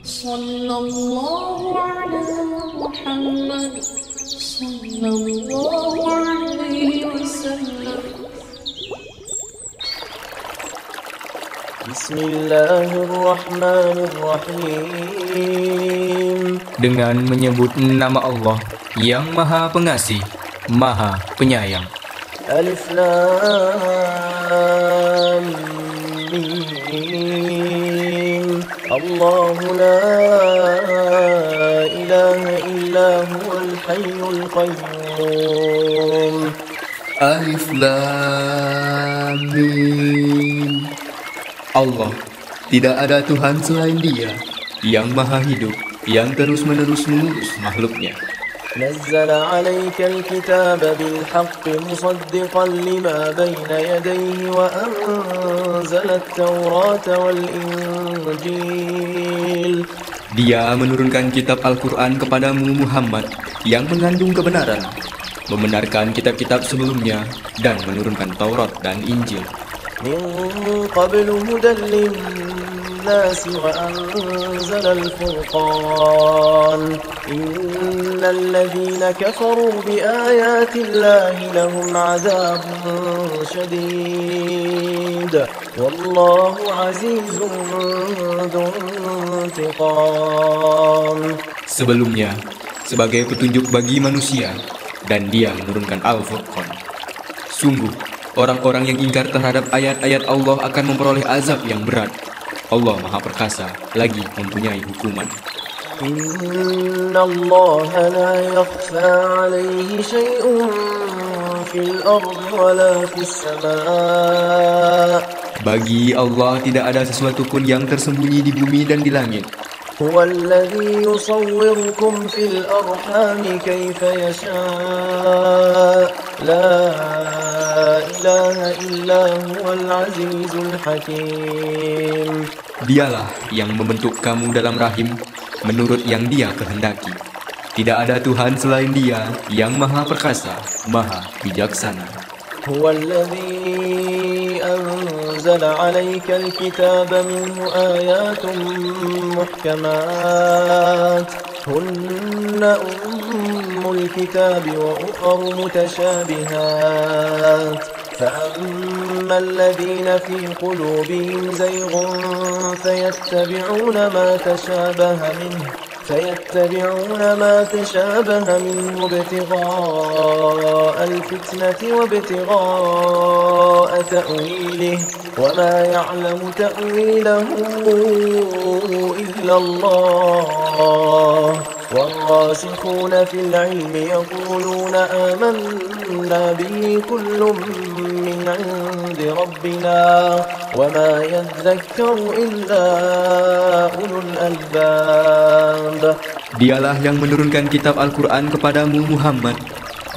Sallallahu ala Muhammad sallallahu alaihi wasallam. Bismillahirrahmanirrahim. Dengan menyebut nama Allah yang Maha Pengasih, Maha Penyayang. Alif Lam Mim. Allahu la ilaha illa huwal hayyul qayyum. Alif Lam Mim. Allah, tidak ada Tuhan selain Dia, yang Maha Hidup, yang terus-menerus mengurus makhluknya. نزل عليك الكتاب بالحق مصدقا لما بين يديه وأنزل التوراة والإنجيل. Dia menurunkan kitab Al-Quran kepadamu Muhammad yang mengandung kebenaran, membenarkan kitab-kitab sebelumnya, dan menurunkan Taurat dan Injil. من قبل هدى للناس وأنزل الفرقان إن الذين كفروا بآيات الله لهم عذاب شديد والله عزيز ذو انتقام. Sebelumnya, sebagai petunjuk bagi manusia, dan Dia menurunkan Al-Furqan. Sungguh, orang-orang yang ingkar terhadap ayat-ayat Allah akan memperoleh azab yang berat. Allah Maha Perkasa, lagi mempunyai hukuman. Inna Allah la yakhfa alaihi syai'un fil ardi wala fis sama'. Bagi Allah tidak ada sesuatu pun yang tersembunyi di bumi dan di langit. Huwa alladhi yusawwirukum fil arhami kaifa yasha'. La ilaha illa huwal azizul hakim. Dialah yang membentuk kamu dalam rahim menurut yang Dia kehendaki. Tidak ada Tuhan selain Dia yang Maha Perkasa, Maha Bijaksana. Huwa alladhi anzala 'alaika al-kitaba minhu ayatun muhkamat hunna ummul kitabi wa ukhra mutashabihat. فأما الذين في قلوبهم زيغ فيتبعون ما تشابه منه ابتغاء الفتنة وابتغاء تأويله وما يعلم تأويله إلا الله والراسخون في العلم يقولون آمنا به كل من عند ربنا وما يذكر إلا أولو الألباب. Dialah yang menurunkan kitab Al-Quran kepadamu Muhammad.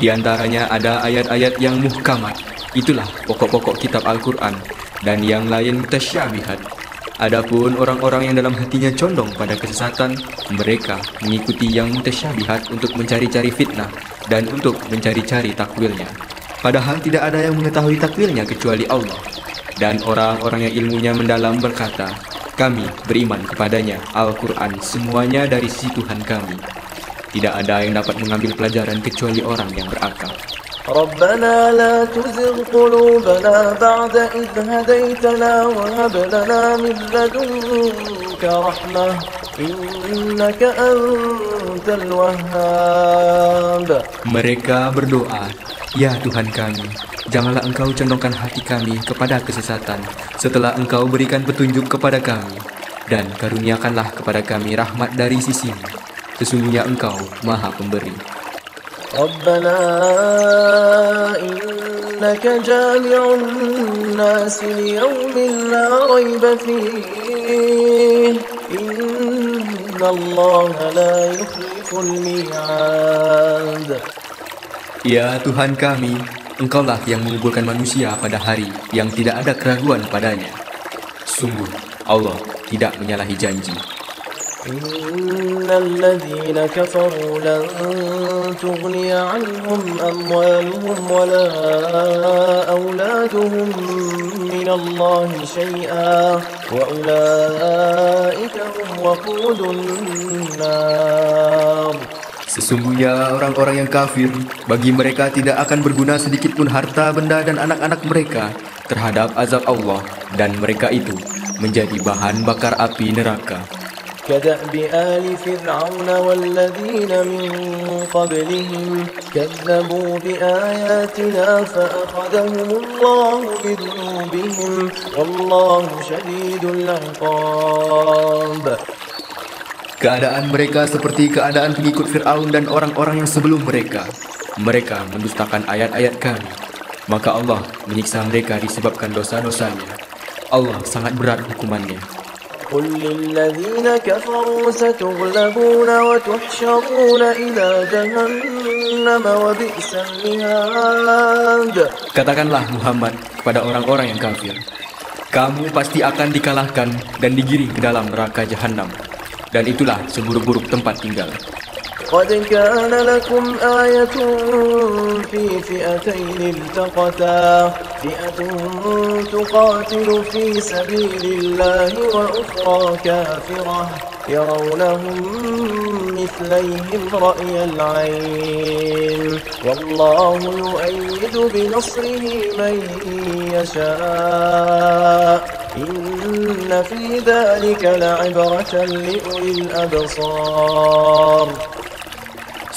Di antaranya ada ayat-ayat yang muhkamat, itulah pokok-pokok kitab Al-Quran, dan yang lain mutasyabihat. Adapun orang-orang yang dalam hatinya condong pada kesesatan, mereka mengikuti yang mutasyabihat untuk mencari-cari fitnah dan untuk mencari-cari takwilnya. Padahal tidak ada yang mengetahui takwilnya kecuali Allah. Dan orang-orang yang ilmunya mendalam berkata, kami beriman kepadanya, Al-Quran semuanya dari sisi Tuhan kami. Tidak ada yang dapat mengambil pelajaran kecuali orang yang berakal. ربنا لا تزغ قلوبنا بعد إذ هديتنا وهب لنا من لدنك رحمة إنك أنت الوهاب. Mereka berdoa, ya Tuhan kami, janganlah Engkau condongkan hati kami kepada kesesatan setelah Engkau berikan petunjuk kepada kami, dan karuniakanlah kepada kami rahmat dari sisimu. Sesungguhnya Engkau Maha Pemberi. ربنا إنك جامع الناس ليوم لا ريب فيه إن الله لا يخلف الميعاد. Ya Tuhan kami, Engkaulah yang mengumpulkan manusia pada hari yang tidak ada keraguan padanya. Sungguh, Allah tidak menyalahi janji. إن الذين كفروا لن تغني عنهم أموالهم ولا أولادهم من الله شيئا وأولئك هم وقود النار. Sesungguhnya orang-orang yang kafir, bagi mereka tidak akan berguna sedikit pun harta benda dan anak-anak mereka terhadap azab Allah, dan mereka itu menjadi bahan bakar api neraka. كدأب آل فرعون والذين من قبلهم كذبوا بآياتنا فأخذهم الله بذنوبهم والله شديد العقاب. Keadaan mereka seperti keadaan pengikut Fir'aun dan orang-orang yang sebelum mereka. Mereka mendustakan ayat-ayat kami, maka Allah menyiksa mereka disebabkan dosa-dosanya. Allah sangat berat hukumannya. قل للذين كفروا ستغلبون وتحشرون إلى جهنم وبئس المهاد. Katakanlah Muhammad kepada orang-orang yang kafir, kamu pasti akan dikalahkan dan digiring ke dalam neraka Jahannam, dan itulah seburuk-buruk tempat tinggal. قد كان لكم آية في فئتين التقتا فئة تقاتل في سبيل الله وأخرى كافرة يرونهم مثليهم رأي العين والله يؤيد بنصره من يشاء إن في ذلك لعبرة لأولي الأبصار.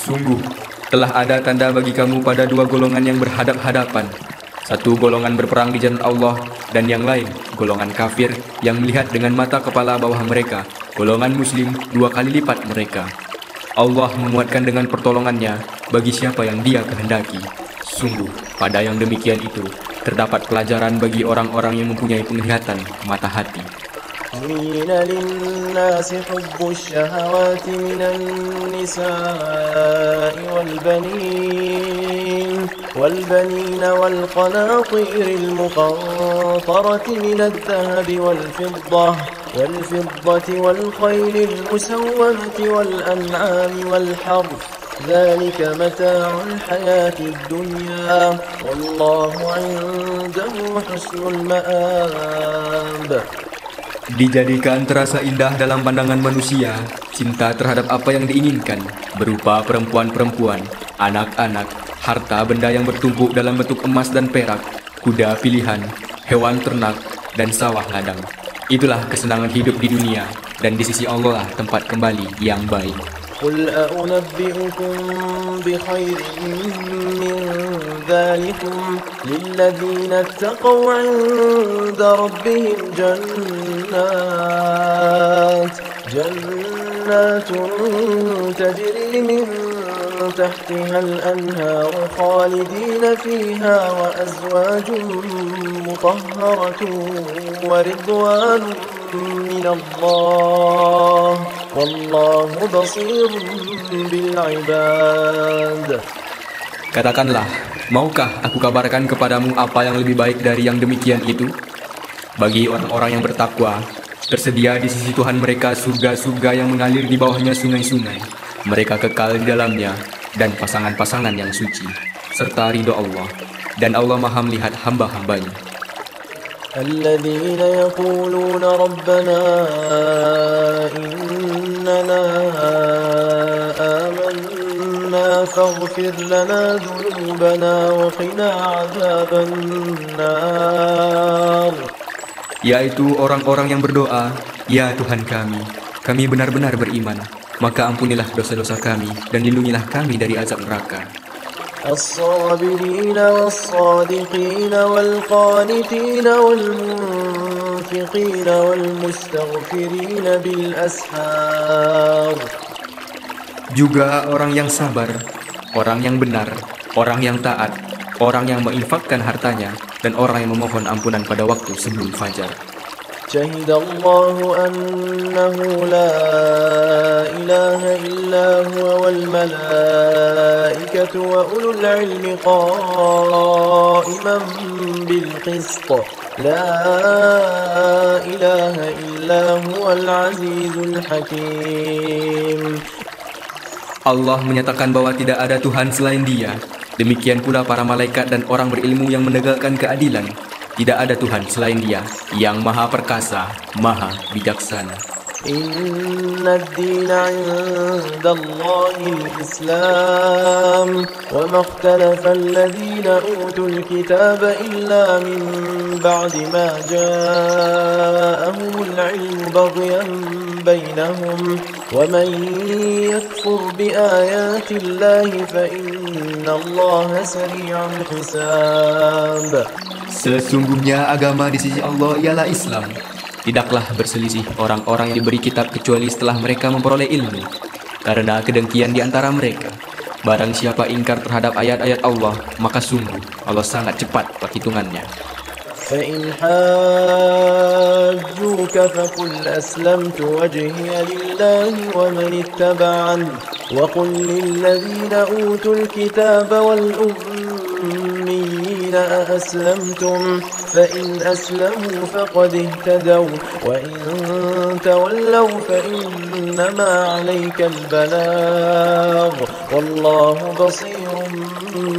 Sungguh, telah ada tanda bagi kamu pada dua golongan yang berhadap-hadapan. Satu golongan berperang di jalan Allah, dan yang lain, golongan kafir yang melihat dengan mata kepala bawah mereka, golongan muslim 2 kali lipat mereka. Allah memuatkan dengan pertolongannya bagi siapa yang Dia kehendaki. Sungguh, pada yang demikian itu, terdapat pelajaran bagi orang-orang yang mempunyai penglihatan mata hati. زين للناس حب الشهوات من النساء والبنين والقناطير المقنطرة من الذهب والفضة والخيل المسومة والأنعام والحرث ذلك متاع الحياة الدنيا والله عنده حسن المآب. Dijadikan terasa indah dalam pandangan manusia cinta terhadap apa yang diinginkan, berupa perempuan-perempuan, anak-anak, harta benda yang bertumpuk dalam bentuk emas dan perak, kuda pilihan, hewan ternak, dan sawah ladang. Itulah kesenangan hidup di dunia, dan di sisi Allah lah tempat kembali yang baik. قل أنبئكم بخير من ذلكم للذين اتقوا عند ربهم جنات تجري من تحتها الأنهار خالدين فيها وأزواج مطهرة ورضوان من الله والله بصير بالعباد. Katakanlah, maukah aku kabarkan kepadamu apa yang lebih baik dari yang demikian itu? Bagi orang-orang yang bertakwa, tersedia di sisi Tuhan mereka surga-surga yang mengalir di bawahnya sungai-sungai. Mereka kekal di dalamnya, dan pasangan-pasangan yang suci, serta ridho Allah. Dan Allah Maha melihat hamba-hambanya. الذين يقولون ربنا إننا آمنا فاغفر لنا ذنوبنا وقنا عذاب النار. Yaitu orang-orang yang berdoa, ya Tuhan kami benar-benar beriman, maka ampunilah dosa-dosa kami dan lindungilah kami dari azab neraka. الصابرين والصادقين والقانتين والمنفقين والمستغفرين بالأسحار. Juga orang yang sabar, orang yang benar, orang yang taat, orang yang menginfakkan hartanya, dan orang yang memohon ampunan pada waktu sebelum fajar. شهد الله أنه لا إله إلا هو والملائكة والملائكة وأولو العلم قائما بالقسط لا إله إلا هو العزيز الحكيم. Allah menyatakan bahwa tidak ada Tuhan selain Dia. Demikian pula para malaikat dan orang berilmu yang menegakkan keadilan. Tidak ada Tuhan selain Dia yang Maha Perkasa, Maha Bijaksana. إن الدين عند الله الإسلام وما اختلف الذين أوتوا الكتاب إلا من بعد ما جاءهم العلم بغيا بينهم ومن يكفر بآيات الله فإن الله سريع الحساب. Sesungguhnya agama di sisi Allah ialah Islam. Tidaklah berselisih orang-orang yang diberi kitab kecuali setelah mereka memperoleh ilmu, karena kedengkian di antara mereka. Barang siapa ingkar terhadap ayat-ayat Allah, maka sungguh Allah sangat cepat perhitungannya. فإن حاجوك فقل أسلمت وجهي لله ومن اتبعني وقل للذين أوتوا الكتاب والأميين أأسلمتم فإن أسلموا فقد اهتدوا وإن تولوا فإنما عليك البلاغ والله بصير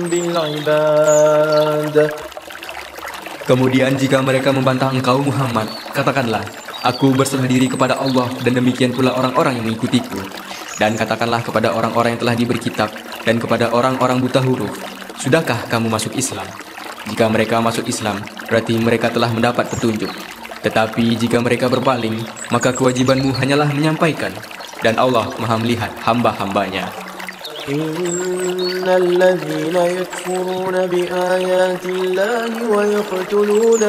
بالعباد. Kemudian jika mereka membantah engkau Muhammad, katakanlah, aku berserah diri kepada Allah dan demikian pula orang-orang yang mengikutiku. Dan katakanlah kepada orang-orang yang telah diberi kitab dan kepada orang-orang buta huruf, sudahkah kamu masuk Islam? Jika mereka masuk Islam, berarti mereka telah mendapat petunjuk. Tetapi jika mereka berpaling, maka kewajibanmu hanyalah menyampaikan. Dan Allah Maha melihat hamba-hambanya. إن الذين يكفرون بآيات الله ويقتلون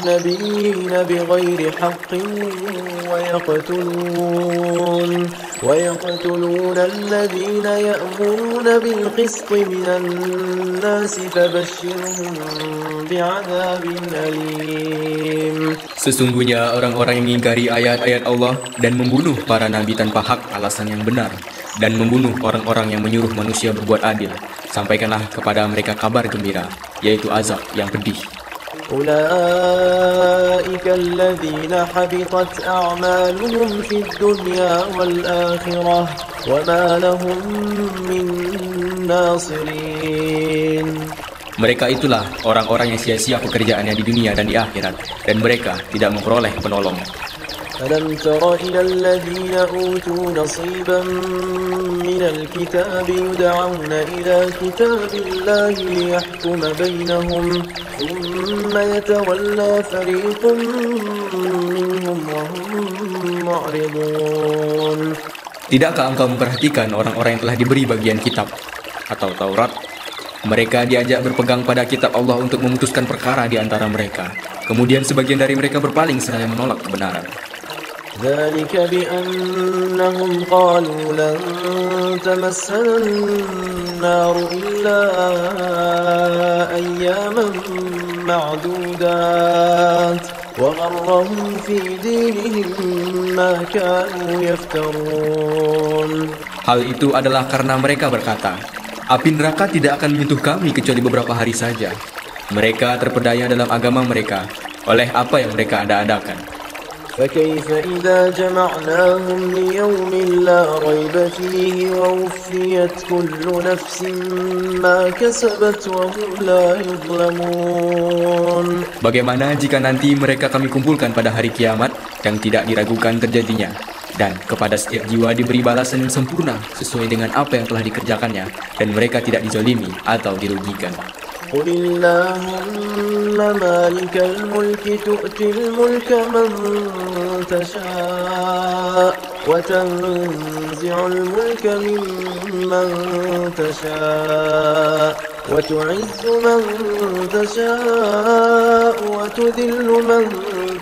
النبيين بغير حق ويقتلون الذين يأمرون بالقسط من الناس فبشرهم بعذاب أليم. Sesungguhnya orang-orang yang mengingkari ayat-ayat Allah dan membunuh para nabi tanpa hak alasan yang benar, dan membunuh orang-orang yang menyuruh manusia berbuat adil, sampaikanlah kepada mereka kabar gembira, yaitu azab yang pedih. أولئك الذين حبطت أعمالهم في الدنيا والآخرة وما لهم من ناصرين. Mereka itulah orang-orang yang sia-sia pekerjaannya di dunia dan di akhirat, dan mereka tidak memperoleh penolong. ألم تر إلى الذين أوتوا نصيبا من الكتاب يدعون إلى كتاب الله ليحكم بينهم ثم يتولى فريق منهم وهم معرضون. Tidakkah engkau memperhatikan orang-orang yang telah diberi bagian kitab atau Taurat? Mereka diajak berpegang pada kitab Allah untuk memutuskan perkara di antara mereka. Kemudian sebagian dari mereka berpaling seraya menolak kebenaran. ذلك بأنهم قالوا لن تمسنا النار إلا أياما معدودات وغرهم في دينهم ما كانوا يفترون. Hal itu adalah karena mereka berkata, api neraka tidak akan menyentuh kami kecuali beberapa hari saja. Mereka terpedaya dalam agama mereka oleh apa yang mereka ada-adakan. فكيف إذا جمعناهم ليوم لا ريب فيه ووفيت كل نفس ما كسبت وهم لا يظلمون. Bagaimana jika nanti mereka kami kumpulkan pada hari kiamat yang tidak diragukan terjadinya, dan kepada setiap jiwa diberi balasan yang sempurna sesuai dengan apa yang telah dikerjakannya, dan mereka tidak dizalimi atau dirugikan. قل اللهم مالك الملك تؤتي الملك من تشاء وتنزع الملك ممن تشاء وتعز من تشاء وتذل من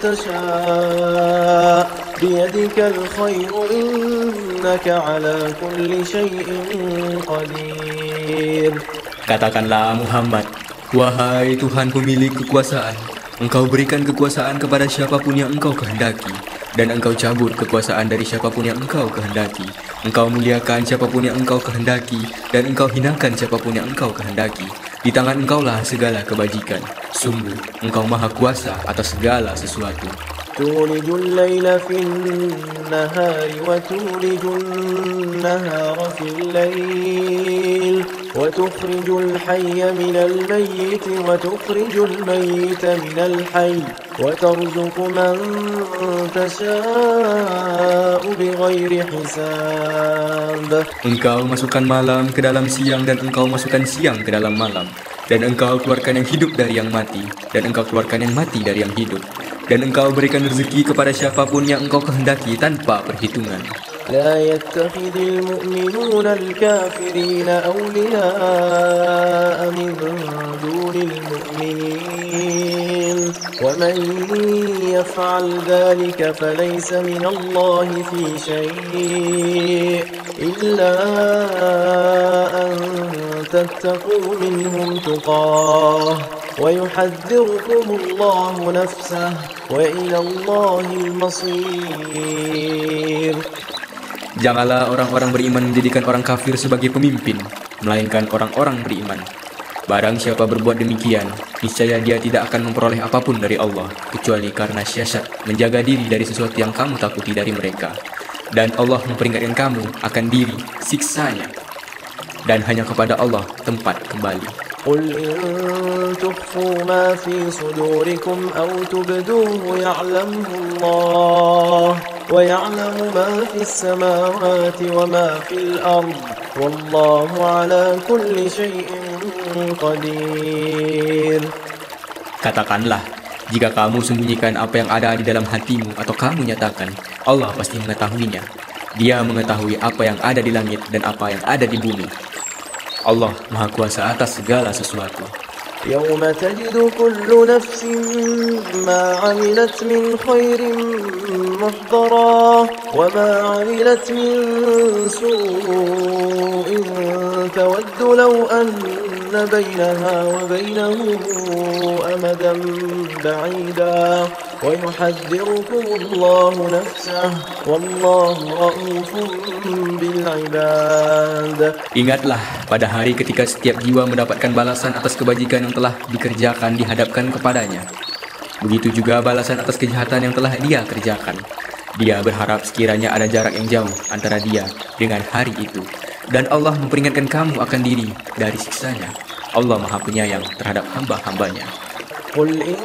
تشاء بيدك الخير إنك على كل شيء قدير. Katakanlah Muhammad, wahai Tuhan pemilik kekuasaan, Engkau berikan kekuasaan kepada siapapun yang Engkau kehendaki, dan engkau cabut kekuasaan dari siapapun yang engkau kehendaki. Engkau muliakan siapapun yang engkau kehendaki, dan engkau hinakan siapapun yang engkau kehendaki. Di tangan engkaulah segala kebajikan. Sungguh, engkau maha kuasa atas segala sesuatu. تولج الليل في النهار وتولج النهار في الليل وتخرج الحي من الميت وتخرج الميت من الحي وترزق من تشاء بغير حساب. Engkau masukkan malam ke dalam siang dan engkau masukkan siang ke dalam malam. Dan engkau keluarkan yang hidup dari yang mati, dan engkau keluarkan yang mati dari yang hidup. Dan engkau berikan rezeki kepada siapapun yang engkau kehendaki tanpa perhitungan. لا يتخذ المؤمنون الكافرين أولياء من دون المؤمنين ومن يفعل ذلك فليس من الله في شيء إلا أن تتقوا منهم تقاه ويحذركم الله نفسه وإلى الله المصير. Janganlah orang-orang beriman menjadikan orang kafir sebagai pemimpin, melainkan orang-orang beriman. Barang siapa berbuat demikian, niscaya dia tidak akan memperoleh apapun dari Allah, kecuali karena siasat menjaga diri dari sesuatu yang kamu takuti dari mereka. Dan Allah memperingatkan kamu akan diri siksanya. Dan hanya kepada Allah tempat kembali. قل إن تخفوا ما في صدوركم أو تبدوه يعلمه الله ويعلم ما في السماوات وما في الأرض والله على كل شيء قدير. Katakanlah, jika kamu sembunyikan apa yang ada di dalam hatimu atau kamu nyatakan, Allah pasti mengetahuinya. Dia mengetahui apa yang ada di langit dan apa yang ada di bumi. Allah Maha Kuasa atas segala sesuatu. يوم تجد كل نفس ما عملت من خير محضرا وما عملت من سوء تود لو أن بينها وبينه أمدا بعيدا ويحذركم الله نفسه والله رؤوف بالعباد. Ingatlah pada hari ketika setiap jiwa mendapatkan balasan atas kebajikan yang telah dikerjakan dihadapkan kepadanya. Begitu juga balasan atas kejahatan yang telah dia kerjakan. Dia berharap sekiranya ada jarak yang jauh antara dia dengan hari itu. Dan Allah memperingatkan kamu akan diri dari siksanya. Allah Maha Penyayang terhadap hamba-hambanya. قل إن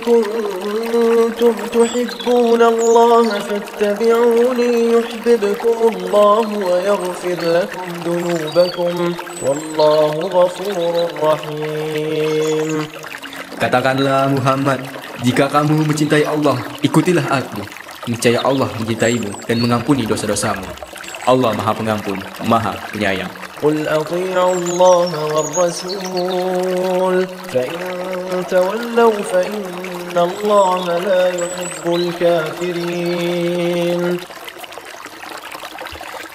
كنتم تحبون الله فاتبعوني يحببكم الله ويغفر لكم ذنوبكم والله غفور رحيم. Katakanlah Muhammad, jika kamu mencintai Allah, ikutilah aku. Niscaya Allah mencintaimu dan mengampuni dosa-dosamu. Allah Maha Pengampun, Maha Penyayang. قل أطيعوا الله والرسول فإن تولوا فإن الله لا يحب الكافرين.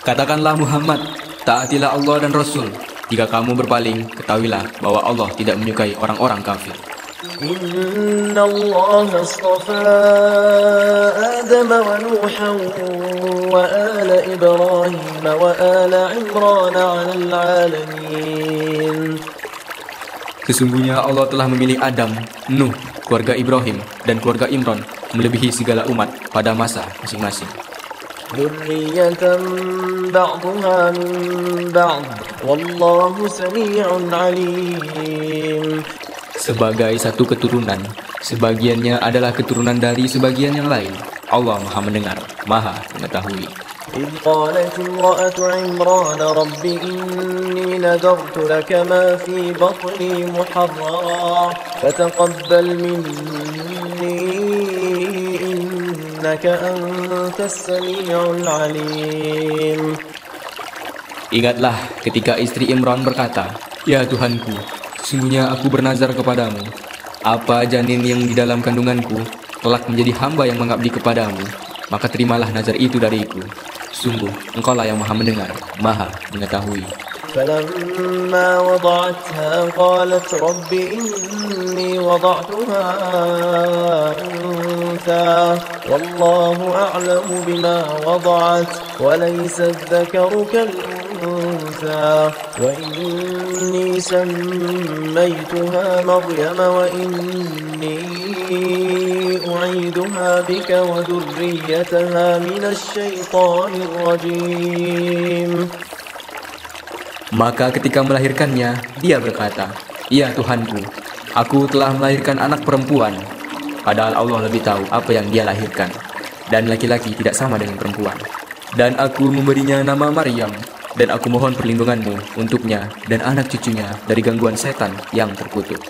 Katakanlah Muhammad, taatilah Allah dan Rasul. Jika kamu berpaling, ketahuilah bahwa Allah tidak menyukai orang-orang kafir. إن الله اصطفى آدم ونوحا وآل إبراهيم وآل عمران على العالمين. Sesungguhnya Allah telah memilih Adam, Nuh, keluarga Ibrahim, dan keluarga Imran melebihi segala umat pada masa masing-masing. ذرية بعضها من بعض والله سميع عليم. Sebagai satu keturunan, sebagiannya adalah keturunan dari sebagian yang lain. Allah Maha Mendengar, Maha Mengetahui. إذ قالت امرأة عمران رب إني نذرت لك ما في بطني محررا فتقبل مني إنك أنت السميع العليم. Ingatlah ketika istri Imran berkata, "Ya Tuhanku, sesungguhnya aku bernazar kepadamu, apa janin yang di dalam kandunganku kelak menjadi hamba yang mengabdi kepadamu, maka terimalah nazar itu dariku. Sungguh, engkaulah yang Maha Mendengar, Maha Mengetahui." فلما وضعتها قالت رب إني وضعتها أنثى والله أعلم بما وضعت وليس الذكر كالأنثى وإني سميتها مريم وإني أعيدها بك وذريتها من الشيطان الرجيم. Maka ketika melahirkannya, dia berkata, "Ya Tuhanku, aku telah melahirkan anak perempuan." Padahal Allah lebih tahu apa yang dia lahirkan. Dan laki-laki tidak sama dengan perempuan. Dan aku memberinya nama Maryam. Dan aku mohon perlindunganmu untuknya dan anak cucunya dari gangguan setan yang terkutuk.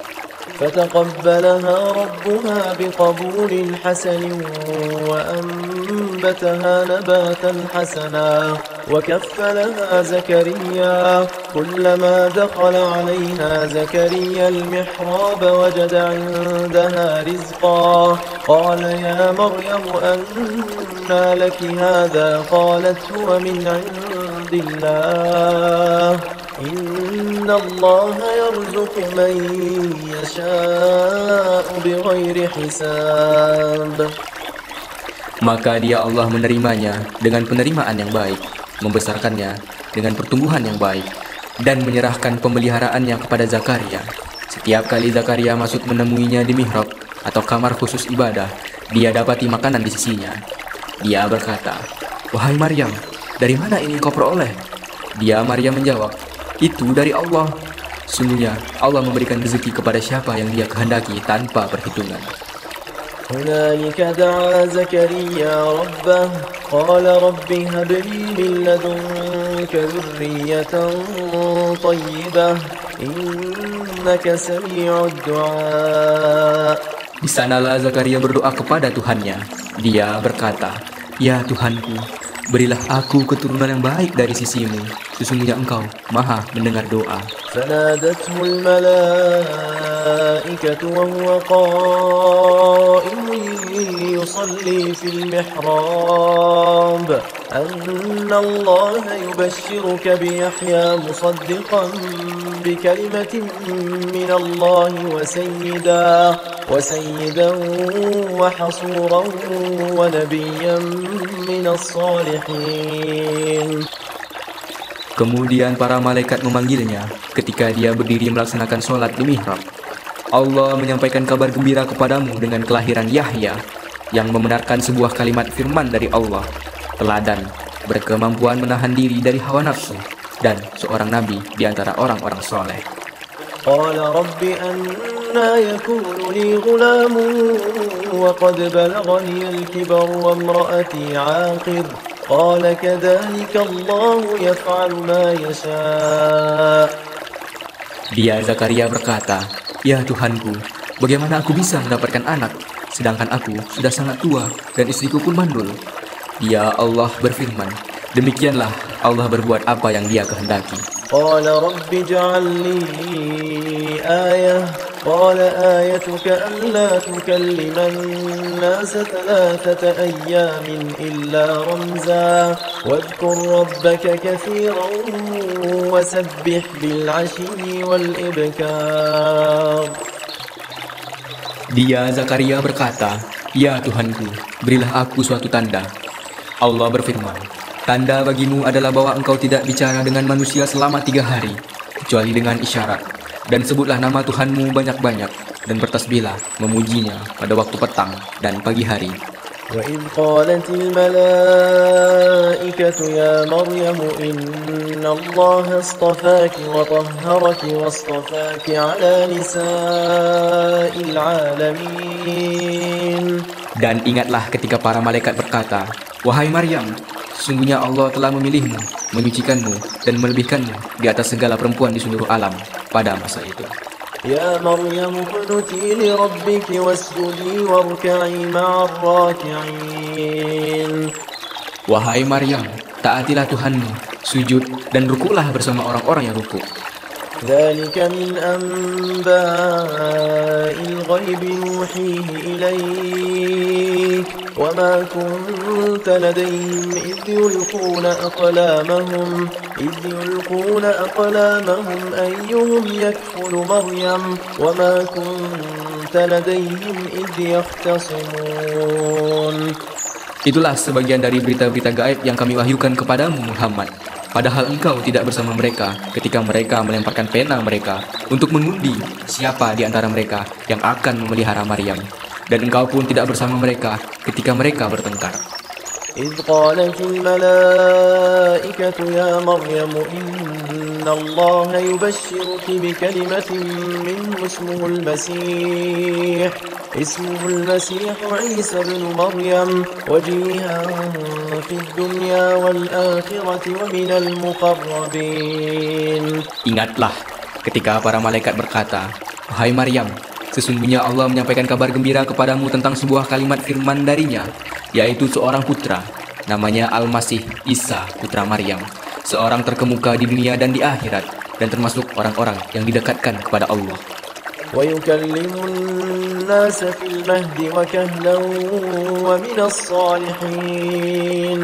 فتقبلها ربها بقبول حسن وأنبتها نباتا حسنا وكفلها زكريا كلما دخل عليها زكريا المحراب وجد عندها رزقا قال يا مريم أنى لك هذا قالت هو من عند الله إن الله يرزق من يشاء بغير حساب. Maka dia Allah menerimanya dengan penerimaan yang baik, membesarkannya dengan pertumbuhan yang baik, dan menyerahkan pemeliharaannya kepada Zakaria. Setiap kali Zakaria masuk menemuinya di mihrab atau kamar khusus ibadah, dia dapati makanan di sisinya. Dia berkata, "Wahai Maryam, dari mana ini kau peroleh?" Dia Maryam menjawab, "Itu dari Allah. Sungguhnya Allah memberikan rezeki kepada siapa yang dia kehendaki tanpa perhitungan." هنالك دعا زكريا ربه قال رب هب لي من لدنك ذرية طيبة إنك سميع الدعاء. Di sanalah Zakaria berdoa kepada Tuhannya. Dia berkata, "Ya Tuhanku, berilah aku keturunan yang baik dari sisimu. Sesungguhnya Engkau Maha mendengar doa." فنادته الملائكة وهو قائم يصلي في المحراب أن الله يبشرك بيحيى مصدقا بكلمة من الله وسيدا وحصورا ونبيا من الصالحين. Kemudian para malaikat memanggilnya ketika dia berdiri melaksanakan sholat di mihrab. Allah menyampaikan kabar gembira kepadamu dengan kelahiran Yahya yang membenarkan sebuah kalimat firman dari Allah, teladan, berkemampuan menahan diri dari hawa nafsu, dan seorang nabi di antara orang-orang soleh. قال رب أنى يكون لي غلام وقد بلغني الكبر وامرأتي عاقر قال كذلك الله يفعل ما يشاء. Dia Zakaria berkata, "Ya Tuhanku, bagaimana aku bisa mendapatkan anak, sedangkan aku sudah sangat tua dan istriku pun mandul?" Dia Allah berfirman, "Demikianlah Allah berbuat apa yang Dia kehendaki." قال رب اجعل لي آية قال آيتك ألا تكلم الناس 3 أيام إلا رمزا واذكر ربك كثيرا وسبح بالعشي والإبكار. Dia Zakaria berkata, "Ya Tuhanku, berilah aku suatu tanda." Allah berfirman, "Tanda bagimu adalah bahwa engkau tidak bicara dengan manusia selama 3 hari, kecuali dengan isyarat. Dan sebutlah nama Tuhanmu banyak-banyak, dan bertasbihlah memujinya pada waktu petang dan pagi hari." وإذ قالت الملائكة يا مريم إن الله اصطفاك وطهرك واصطفاك على نساء العالمين. Dan ingatlah ketika para malaikat berkata, "Wahai Maryam, sesungguhnya Allah telah memilihmu, menyucikanmu, dan melebihkanmu di atas segala perempuan di seluruh alam pada masa itu." يا مريم اقنتي لربك واسجدي واركعي مع الراكعين. Wahai Maryam, taatilah Tuhanmu, sujud dan rukuklah bersama orang-orang yang rukuk. ذلك من أنباء الغيب نوحيه إليك وما كنت لديهم إذ يلقون أقلامهم أيهم يكفل مريم وما كنت لديهم إذ يختصمون. Itulah sebagian dari berita-berita gaib yang kami wahyukan kepadamu Muhammad. Padahal engkau tidak bersama mereka ketika mereka melemparkan pena mereka untuk mengundi siapa di antara mereka yang akan memelihara Maryam. Dan engkau pun tidak bersama mereka ketika mereka bertengkar. إذ قالت الملائكة يا مريم إن الله يبشرك بكلمة منه اسمه المسيح عيسى بن مريم وجيها في الدنيا والآخرة ومن المقربين. Ingatlah ketika para malaikat berkata, "Wahai Maryam, sesungguhnya Allah menyampaikan kabar gembira kepadamu tentang sebuah kalimat firman darinya, yaitu seorang putra, namanya Al-Masih Isa putra Maryam, seorang terkemuka di dunia dan di akhirat, dan termasuk orang-orang yang didekatkan kepada Allah. ويكلم الناس في المهد وكهلا ومن الصالحين."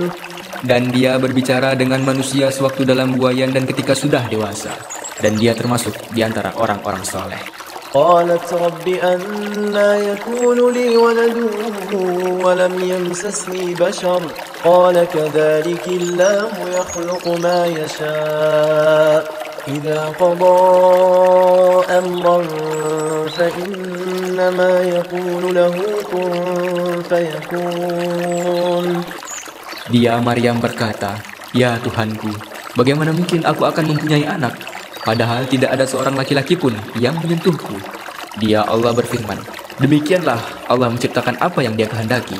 Dan dia berbicara dengan manusia sewaktu dalam buayan dan ketika sudah dewasa, dan dia termasuk di antara orang-orang soleh. قالت رب أنى يكون لي ولد ولم يمسسني بشر قال كذلك الله يخلق ما يشاء إذا قضى أمرا فإنما يقول له كن فيكون. Dia Maryam berkata, "Ya Tuhanku, bagaimana mungkin aku akan mempunyai anak? Padahal tidak ada seorang laki-laki pun yang menyentuhku." Dia Allah berfirman, "Demikianlah Allah menciptakan apa yang dia kehendaki.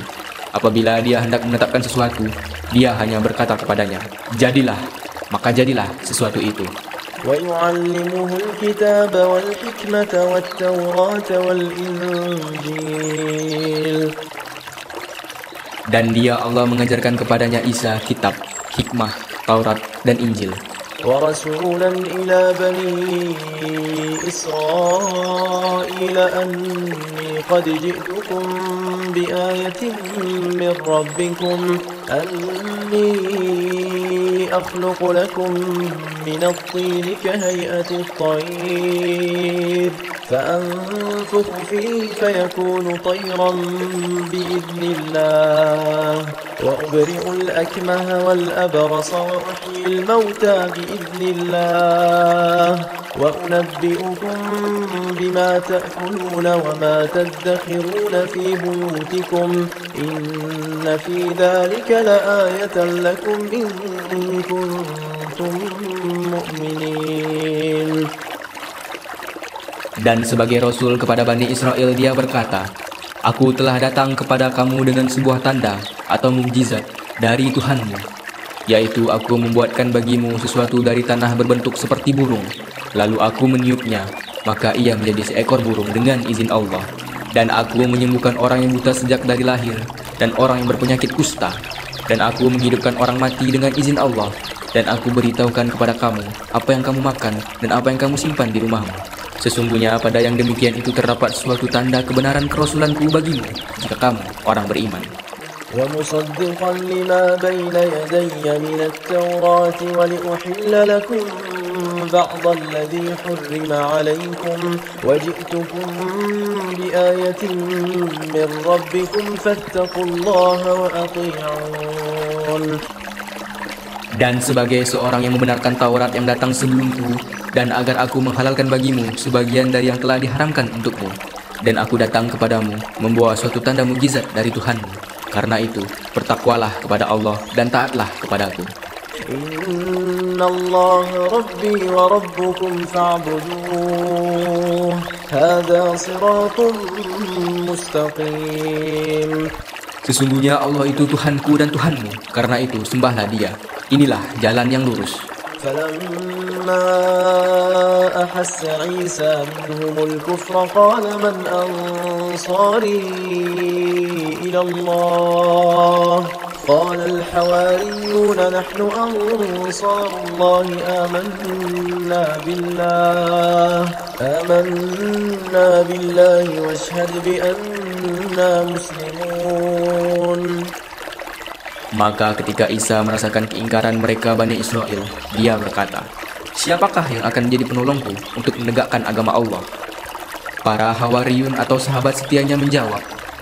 Apabila dia hendak menetapkan sesuatu, dia hanya berkata kepadanya, jadilah, maka jadilah sesuatu itu." ويعلمه الكتاب والحكمة والتوراة والإنجيل. Dan dia Allah mengajarkan kepadanya Isa kitab, hikmah, Taurat, dan Injil. ورسولا إلى بني إسرائيل أني قد جئتكم بآية من ربكم أني أخلق لكم من الطين كهيئة الطير فأنفخ فيه فيكون طيرا بإذن الله وأبرئ الأكمه والأبرص وأحيي الموتى بإذن الله وأنبئكم بما تأكلون وما تدخرون في بيوتكم إن في ذلك لآية لكم إن كنتم مؤمنين. Dan sebagai Rasul kepada Bani Israel dia berkata, "Aku telah datang kepada kamu dengan sebuah tanda atau mukjizat dari Tuhanmu, yaitu aku membuatkan bagimu sesuatu dari tanah berbentuk seperti burung. Lalu aku meniupnya, maka ia menjadi seekor burung dengan izin Allah. Dan aku menyembuhkan orang yang buta sejak dari lahir, dan orang yang berpenyakit kusta. Dan aku menghidupkan orang mati dengan izin Allah. Dan aku beritahukan kepada kamu apa yang kamu makan dan apa yang kamu simpan di rumahmu. Sesungguhnya pada yang demikian itu terdapat suatu tanda kebenaran kerasulanku bagimu, jika kamu orang beriman." ومصدقا لما بين يدي من التوراة ولأحل لكم بعض الذي حرم عليكم وجئتكم بآية من ربكم فاتقوا الله وأطيعون. Dan sebagai seorang yang membenarkan Taurat yang datang sebelumku, dan agar aku menghalalkan bagimu sebagian dari yang telah diharamkan untukmu. Dan aku datang kepadamu membawa suatu tanda mukjizat dari Tuhanmu. Karena itu, bertakwalah kepada Allah dan taatlah kepadaku. إن الله ربي وربكم فاعبدوه هذا صراط مستقيم. Sesungguhnya Allah itu Tuhanku dan Tuhanmu, karena itu sembahlah Dia. Inilah jalan yang lurus. فلما أحس عيسى منهم الكفر قال من أنصاري إلى الله قال الحواريون نحن أنصار الله آمنا بالله واشهد بأننا مسلمون. Maka ketika Isa merasakan keingkaran mereka Bani Israel, dia berkata, "Siapakah yang akan menjadi penolongku untuk menegakkan agama Allah?" Para Hawariyun atau sahabat setianya menjawab,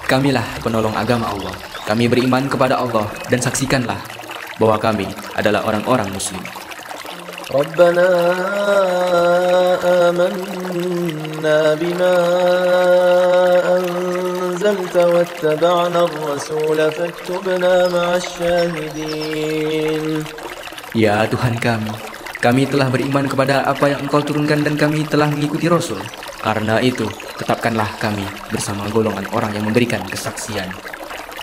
"Kamilah penolong agama Allah. Kami beriman kepada Allah dan saksikanlah bahwa kami adalah orang-orang Muslim." ربنا آمنا بما أنزلت واتبعنا الرسول فاكتبنا مع الشاهدين. Ya Tuhan kami telah beriman kepada apa yang Engkau turunkan dan kami telah mengikuti Rasul. Karena itu, tetapkanlah kami bersama golongan orang yang memberikan kesaksian.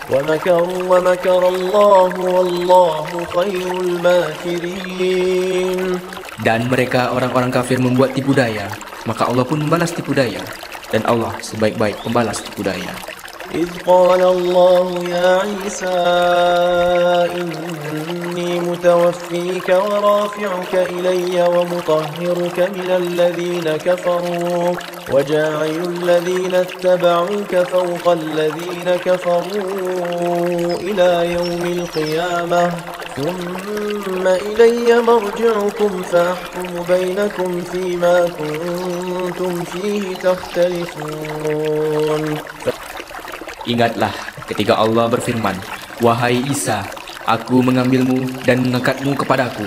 ومكروا ومكر الله والله خير الماكرين. Dan mereka orang-orang kafir membuat tipu daya, maka Allah pun membalas tipu daya, dan Allah sebaik-baik pembalas tipu daya. إذ قال الله يا عيسى إني متوفيك ورافعك إلي ومطهرك من الذين كفروا وجاعل الذين اتبعوك فوق الذين كفروا إلى يوم القيامة ثم إلي مرجعكم فأحكم بينكم فيما كنتم فيه تختلفون. Ingatlah ketika Allah berfirman, "Wahai Isa, aku mengambilmu dan mengangkatmu kepadaku,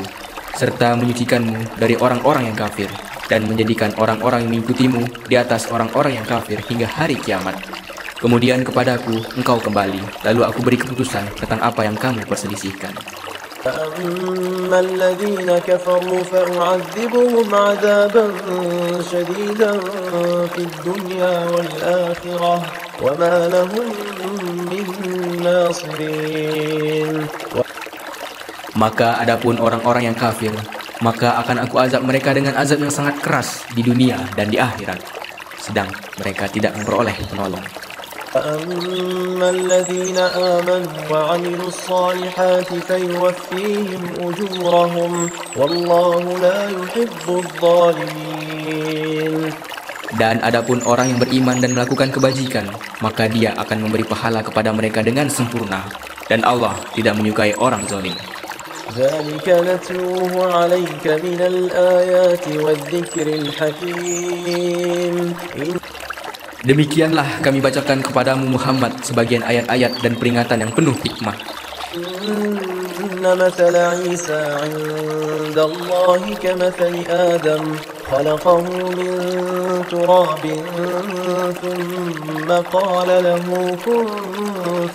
serta menyucikanmu dari orang-orang yang kafir, dan menjadikan orang-orang yang mengikutimu di atas orang-orang yang kafir hingga hari kiamat. Kemudian kepadaku engkau kembali, lalu aku beri keputusan tentang apa yang kamu perselisihkan." فأما الذين كفروا فأعذبهم عذابا شديدا في الدنيا والآخرة وما لهم من ناصرين. Maka adapun orang-orang yang kafir, maka akan aku azab mereka dengan azab yang sangat keras di dunia dan di akhirat, sedang mereka tidak memperoleh penolong. فأما الذين آمنوا وعملوا الصالحات فيوفيهم أجورهم والله لا يحب الظالمين. Dan adapun orang yang beriman dan melakukan kebajikan, maka dia akan memberi pahala kepada mereka dengan sempurna, dan Allah tidak menyukai orang zalim. ذلك نتلوه عليك من الآيات والذكر الحكيم. Demikianlah kami bacakan kepadamu Muhammad sebagian ayat-ayat dan peringatan yang penuh hikmah. إن مثل عيسى عند الله كمثل آدم خلقه من تراب ثم قال له كن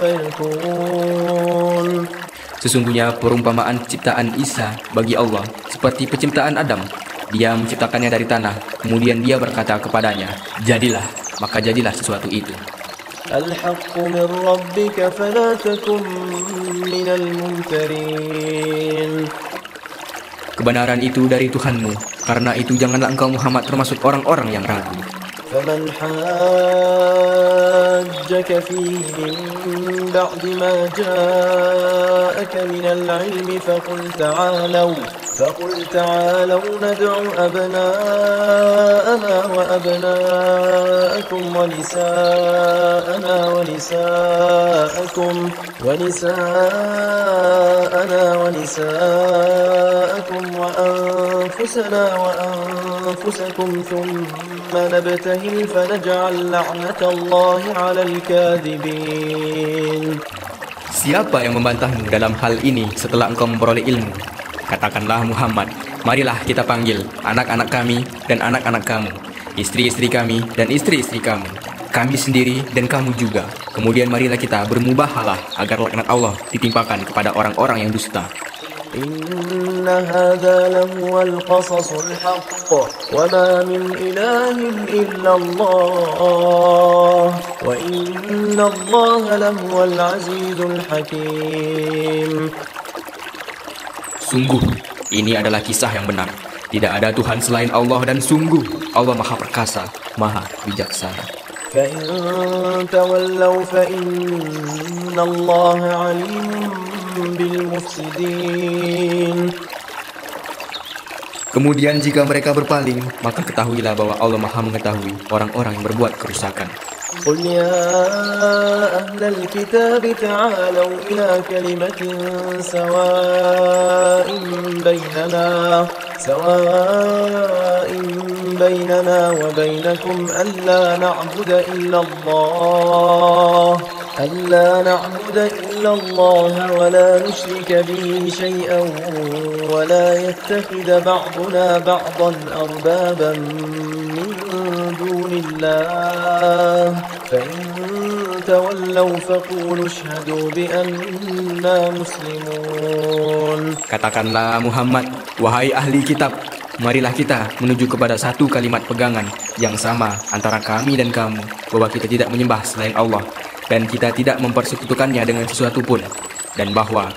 فيكون. Sesungguhnya perumpamaan ciptaan Isa bagi Allah seperti penciptaan Adam. Dia menciptakannya dari tanah, kemudian dia berkata kepadanya, "Jadilah," maka jadilah sesuatu itu. الحق من ربك فلا تكن من الممترين. Kebenaran itu dari Tuhanmu, karena itu janganlah engkau Muhammad termasuk orang-orang yang ragu. فمن حاجك فيه من بعد ما جاءك من العلم فقل تعالوا ندع أبناءنا وأبناءكم ونساءنا ونساءكم وأنفسنا وأنفسكم ثم نبتهل فنجعل لعنة الله على الكاذبين. Siapa yang membantahmu dalam hal ini setelah engkau memperoleh ilmu? Katakanlah Muhammad, marilah kita panggil anak-anak kami dan anak-anak kamu, istri-istri kami dan istri-istri kamu, kami sendiri dan kamu juga. Kemudian marilah kita bermubahalah agar laknat Allah ditimpakan kepada orang-orang yang dusta. إن هذا لهو القصص الحق وما من إله إلا الله وإن الله لهو العزيز الحكيم. Sungguh, ini adalah kisah yang benar. Tidak ada Tuhan selain Allah dan sungguh Allah Maha Perkasa, Maha Bijaksana. فإن تولوا فإن الله عليم بالمفسدين. Kemudian jika mereka berpaling, maka ketahuilah bahwa Allah Maha mengetahui orang-orang yang berbuat kerusakan. قل يا أهل الكتاب تعالوا إلى كلمة سواء بيننا وبينكم ألا نعبد إلا الله ولا نشرك به شيئا ولا يتخذ بعضنا بعضا أربابا من دون الله فإن تولوا فقولوا اشهدوا بأننا مسلمون. Katakanlah Muhammad, wahai ahli kitab, marilah kita menuju kepada satu kalimat pegangan yang sama antara kami dan kamu, bahwa kita tidak menyembah selain Allah dan kita tidak mempersekutukannya dengan sesuatu pun, dan bahwa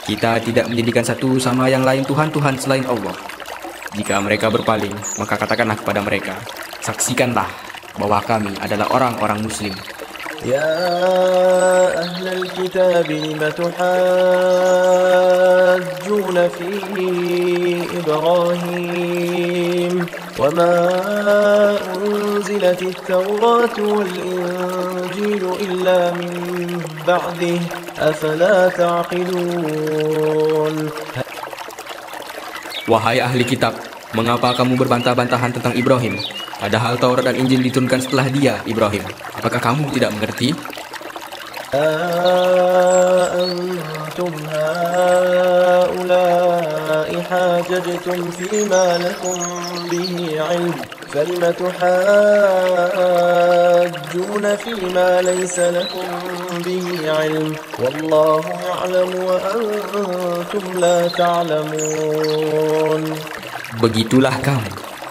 kita tidak menjadikan satu sama yang lain Tuhan-Tuhan selain Allah. Jika mereka berpaling, maka katakanlah kepada mereka, saksikanlah bahwa kami adalah orang-orang Muslim. يا أهل الكتاب لم تحاجون في إبراهيم وما أنزلت التوراة والإنجيل إلا من بعده أفلا تعقلون. Wahai ahli kitab, mengapa kamu berbantah-bantahan tentang Ibrahim, padahal Taurat dan Injil diturunkan setelah dia, Ibrahim? Apakah kamu tidak mengerti? أنتم هؤلاء حاججتم فيما لكم به علم فلم تحاجون فيما ليس لكم به علم والله يعلم وأنتم لا تعلمون. Begitulah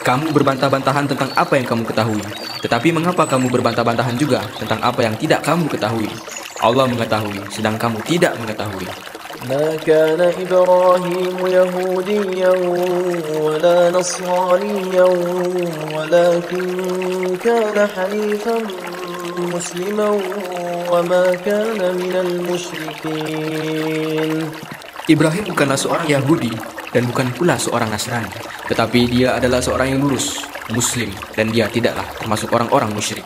kamu berbantah-bantahan tentang apa yang kamu ketahui. Tetapi mengapa kamu berbantah-bantahan juga tentang apa yang tidak kamu ketahui? Allah mengetahui, sedang kamu tidak mengetahui. ما كان إبراهيم يهوديا ولا نصرانيا ولكن كان حنيفا مسلما وما كان من المشركين. Ibrahim bukanlah seorang Yahudi dan bukan pula seorang Nasrani, tetapi dia adalah seorang yang lurus, Muslim, dan dia tidaklah termasuk orang-orang musyrik.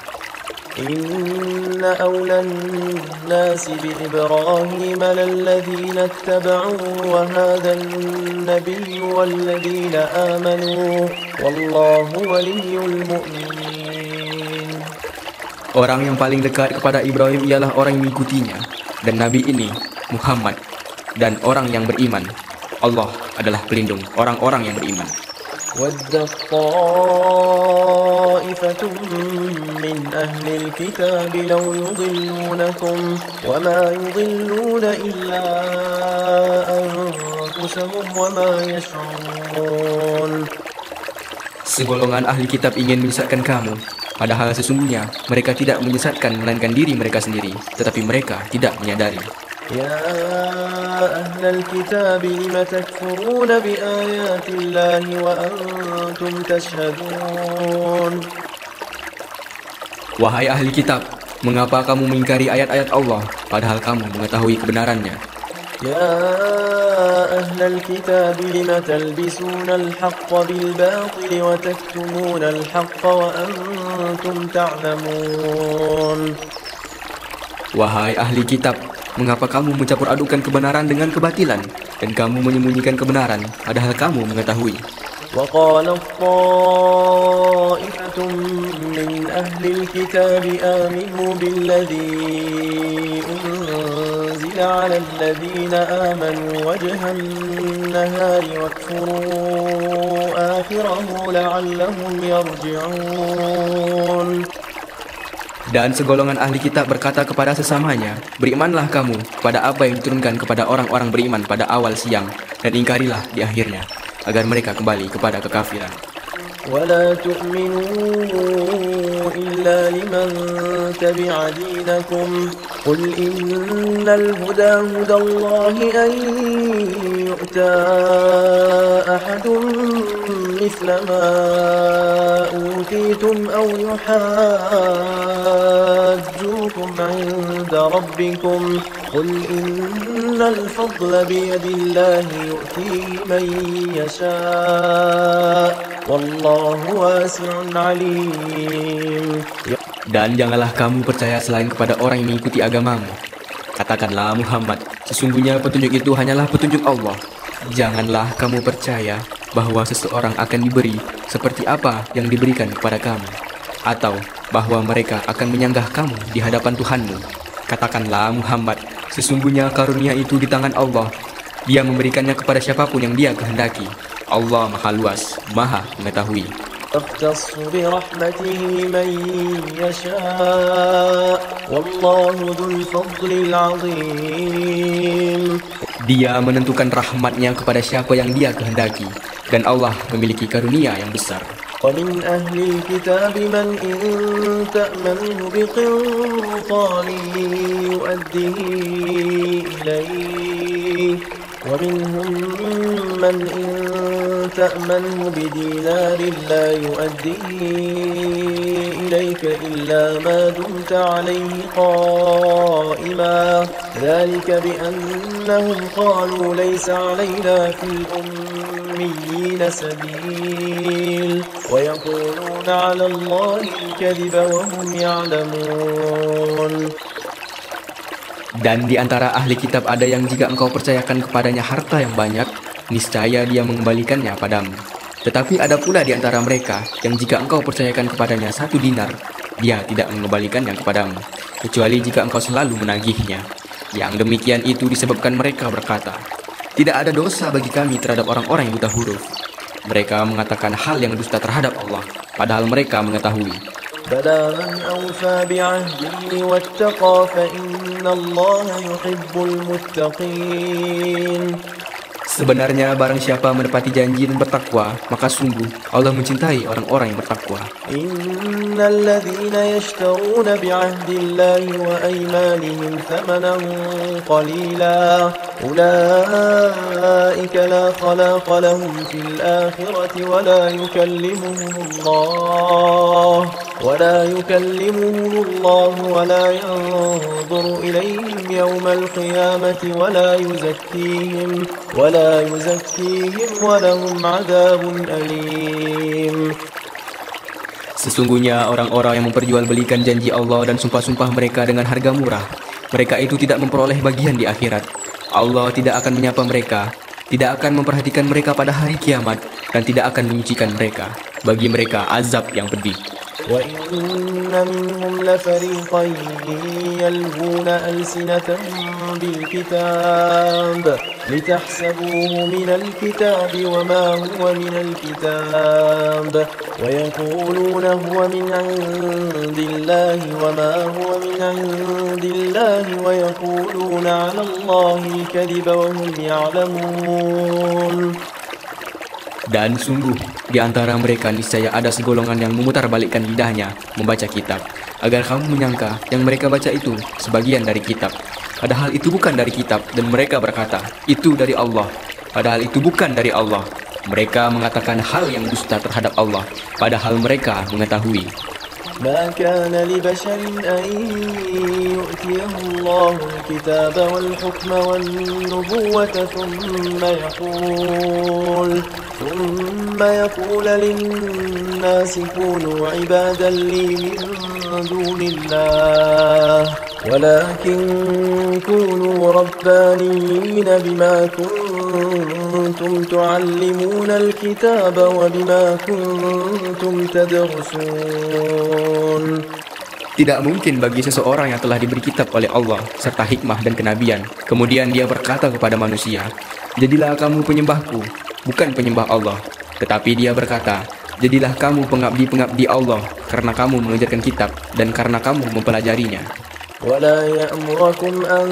إن أولى الناس بإبراهيم للذين اتبعوه وهذا النبي والذين آمنوا والله ولي المؤمنين. Orang yang paling dekat kepada Ibrahim ialah orang yang mengikutinya, dan Nabi ini, Muhammad, dan orang yang beriman. Allah adalah pelindung orang-orang yang beriman. ود طائفة من أهل الكتاب لو يضلونكم وما يضلون إلا أنفسهم وما يشعرون. Segolongan ahli kitab ingin menyesatkan kamu, padahal sesungguhnya mereka tidak menyesatkan melainkan diri mereka sendiri, tetapi mereka tidak menyadari. يا أهل الكتاب لم تكفرون بآيات الله وأنتم تشهدون. Wahai ahli kitab, mengapa kamu mengingkari ayat-ayat Allah, padahal kamu mengetahui kebenarannya? يا أهل الكتاب لم تلبسون الحق بالباطل وتكتمون الحق وأنتم تعلمون. Wahai ahli kitab, mengapa kamu mencampur adukan kebenaran dengan kebatilan, dan kamu menyembunyikan kebenaran, padahal kamu mengetahui? وقال طائفة من أهل الكتاب آمنوا بالذي أنزل على الذين آمنوا وجه النهار واكفروا آخره لعلهم يرجعون. Dan segolongan ahli kitab berkata kepada sesamanya, berimanlah kamu kepada apa yang diturunkan kepada orang-orang beriman pada awal siang, dan ingkarilah di akhirnya, agar mereka kembali kepada kekafiran. ولا تؤمنوا إلا لمن تبع دينكم قل إن الهدى هدى الله أن يؤتى أحد مثل ما أوتيتم أو يحاجوكم عند ربكم قل إن الفضل بيد الله يؤتيه من يشاء والله واسع عليم. Dan janganlah kamu percaya selain kepada orang yang mengikuti agamamu. Katakanlah Muhammad, sesungguhnya petunjuk itu hanyalah petunjuk Allah. Janganlah kamu percaya bahwa seseorang akan diberi seperti apa yang diberikan kepada kamu, atau bahwa mereka akan menyanggah kamu di hadapan Tuhanmu. Katakanlah Muhammad, sesungguhnya karunia itu di tangan Allah. Dia memberikannya kepada siapapun yang Dia kehendaki. Allah Maha Luas, Maha Mengetahui. يختص برحمته من يشاء والله ذو الفضل العظيم. Dia menentukan rahmatnya kepada siapa yang Dia kehendaki, dan Allah memiliki karunia yang besar. ومن أهل الكتاب من إن تأمنه بقنطار يؤديه إليك ومنهم من إن تأمنه بدينار لا يؤديه إليك إلا ما دمت عليه قائما ذلك بأنهم قالوا ليس علينا في الأميين سبيل ويقولون على الله الكذب وهم يعلمون. Dan di antara ahli kitab ada yang jika engkau percayakan kepadanya harta yang banyak, niscaya dia mengembalikannya padamu. Tetapi ada pula di antara mereka yang jika engkau percayakan kepadanya 1 dinar, dia tidak mengembalikannya kepadamu, kecuali jika engkau selalu menagihnya. Yang demikian itu disebabkan mereka berkata, tidak ada dosa bagi kami terhadap orang-orang yang buta huruf. Mereka mengatakan hal yang dusta terhadap Allah, padahal mereka mengetahui. بلى من أوفى بعهده واتقى فإن الله يحب المتقين. Sebenarnya barang siapa menepati janji dan bertakwa, maka sungguh Allah mencintai orang-orang yang bertakwa. إن الذين يشترون بعهد الله وأيمانهم ثمنا قليلا أولئك لا خلاق لهم في الآخرة ولا يكلمهم الله ولا ينظر إليهم يوم القيامة ولا يزكيهم ولهم عذاب أليم. Sesungguhnya orang-orang yang memperjualbelikan janji Allah dan sumpah-sumpah mereka dengan harga murah, mereka itu tidak memperoleh bagian di akhirat. Allah tidak akan menyapa mereka, tidak akan memperhatikan mereka pada hari kiamat, dan tidak akan menyucikan mereka. Bagi mereka azab yang pedih. وَإِنَّ مِنْهُمْ لَفَرِيقًا يَلْوُونَ أَلْسِنَتَهُم بِالْكِتَابِ لِتَحْسَبُوهُ مِنَ الْكِتَابِ وَمَا هُوَ مِنَ الْكِتَابِ وَيَقُولُونَ هُوَ مِنْ عِندِ اللَّهِ وَمَا هُوَ مِنْ عِندِ اللَّهِ وَيَقُولُونَ عَلَى اللَّهِ الْكَذِبَ وَهُمْ يَعْلَمُونَ. Dan sungguh, di antara mereka niscaya ada segolongan yang memutarbalikkan lidahnya membaca kitab, agar kamu menyangka yang mereka baca itu sebagian dari kitab. Padahal itu bukan dari kitab, dan mereka berkata, itu dari Allah. Padahal itu bukan dari Allah. Mereka mengatakan hal yang dusta terhadap Allah, padahal mereka mengetahui. ما كان لبشر أن يؤتيه الله الكتاب والحكم والنبوة ثم يقول للناس كونوا عبادا لي من دون الله ولكن كونوا ربانيين بما كنتم تعلمون الكتاب وبما كنتم تدرسون. Tidak mungkin bagi seseorang yang telah diberi kitab oleh Allah serta hikmah dan kenabian, kemudian dia berkata kepada manusia, jadilah kamu penyembahku, bukan penyembah Allah. Tetapi dia berkata, jadilah kamu pengabdi-pengabdi Allah, karena kamu mengajarkan kitab dan karena kamu mempelajarinya. ولا يأمركم أن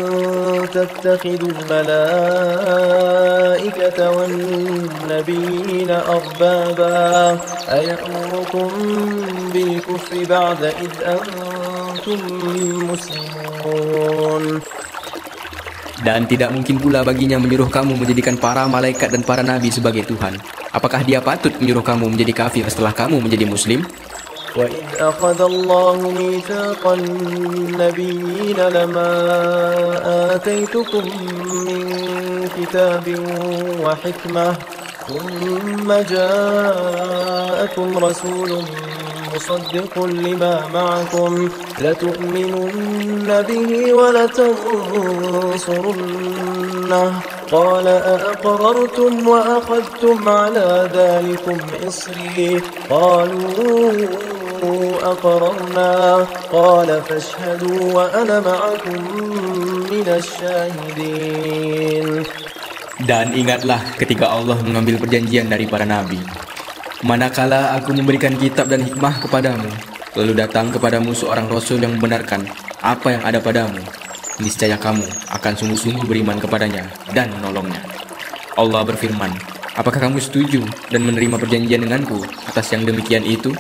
تتخذوا الملائكة والنبيين أربابا أيأمركم بالكفر بعد إذ أنتم مسلمون. Dan tidak mungkin pula baginya menyuruh kamu menjadikan para malaikat dan para nabi sebagai Tuhan. Apakah dia patut menyuruh kamu menjadi kafir setelah kamu menjadi muslim? وَإِذْ أَخَذَ اللَّهُ مِيثَاقَ النَّبِيِّينَ لَمَا آتَيْتُكُم مِّن كِتَابٍ وَحِكْمَةٍ ثُمَّ جَاءَكُمْ رَسُولٌ مصدق لما معكم لتؤمنن به ولتنصرنه قال أأقررتم وأخذتم على ذلكم إصري قالوا أقررنا قال فاشهدوا وأنا معكم من الشاهدين. Dan ingatlah ketika Allah mengambil perjanjian dari para nabi. Manakala aku memberikan kitab dan hikmah kepadamu, lalu datang kepadamu seorang rasul yang membenarkan apa yang ada padamu, niscaya kamu akan sungguh-sungguh beriman kepadanya dan menolongnya. Allah berfirman, apakah kamu setuju dan menerima perjanjian denganku atas yang demikian itu?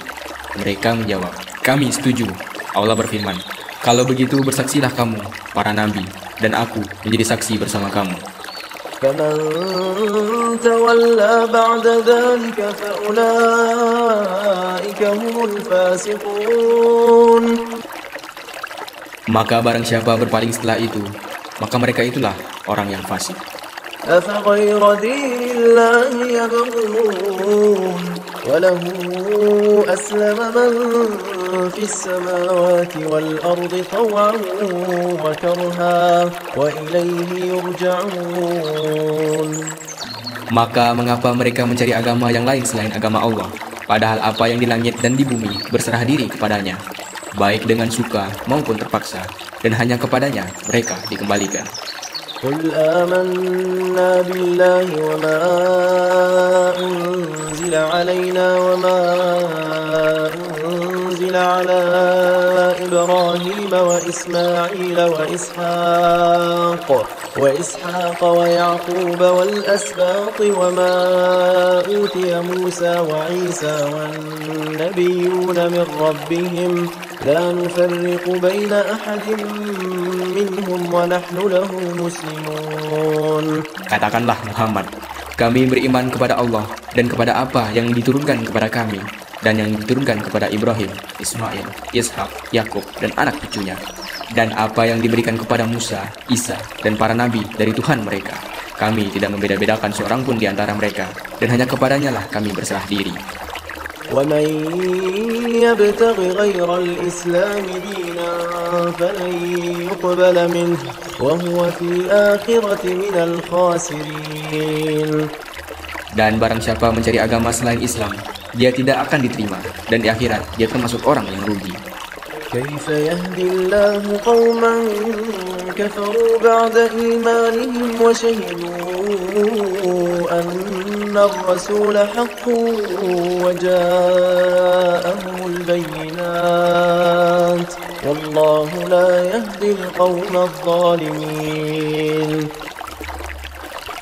Mereka menjawab, kami setuju. Allah berfirman, kalau begitu bersaksilah kamu, para nabi, dan aku menjadi saksi bersama kamu. فمن تولى بعد ذلك فأولئك هم الفاسقون. Maka barang siapa berpaling setelah itu, maka mereka itulah orang yang fasik. أفغير دين الله يبغون وله أسلم من في السماوات والأرض طوعا وكرها وإليه يرجعون. Maka mengapa mereka mencari agama yang lain selain agama Allah, padahal apa yang di langit dan di bumi berserah diri kepadanya, baik dengan suka maupun terpaksa, dan hanya kepadanya mereka dikembalikan. قل آمنا بالله وما أنزل علينا وما أنزل على إبراهيم وإسماعيل وإسحاق ويعقوب والأسباط وما أوتي موسى وعيسى والنبيون من ربهم لا نفرق بين أحد منهم ونحن له مسلمون. Katakanlah Muhammad, kami beriman kepada Allah dan kepada apa yang diturunkan kepada kami dan yang diturunkan kepada Ibrahim, Ismail, Ishak, Yakub dan anak cucunya, dan apa yang diberikan kepada Musa, Isa dan para nabi dari Tuhan mereka. Kami tidak membeda-bedakan seorang pun di antara mereka, dan hanya kepadanya lah kami berserah diri. ومن يبتغ غير الإسلام دينا فلن يقبل منه وهو في الآخرة من الخاسرين. Dan barang siapa mencari agama selain Islam, dia tidak akan diterima, dan di akhirat dia termasuk orang yang rugi. كيف يهدي الله قوما كفروا بعد إيمانهم وشهدوا أن الرسول حق وجاءهم البينات والله لا يهدي القوم الظالمين.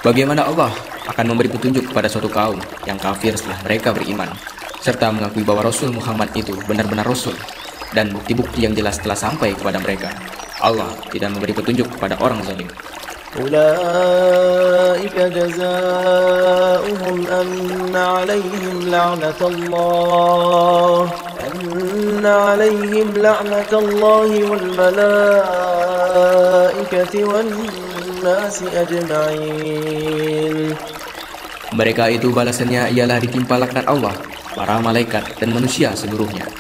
Bagaimana Allah akan memberi petunjuk kepada suatu kaum yang kafir setelah mereka beriman, serta mengakui bahwa Rasul Muhammad itu benar-benar Rasul, dan bukti-bukti yang jelas telah sampai kepada mereka. Allah tidak memberi petunjuk kepada orang zalim. أولئك جزاؤهم أن عليهم لعنة الله والملائكة والناس أجمعين. Mereka itu balasannya ialah ditimpa laknat Allah, para malaikat dan manusia seluruhnya.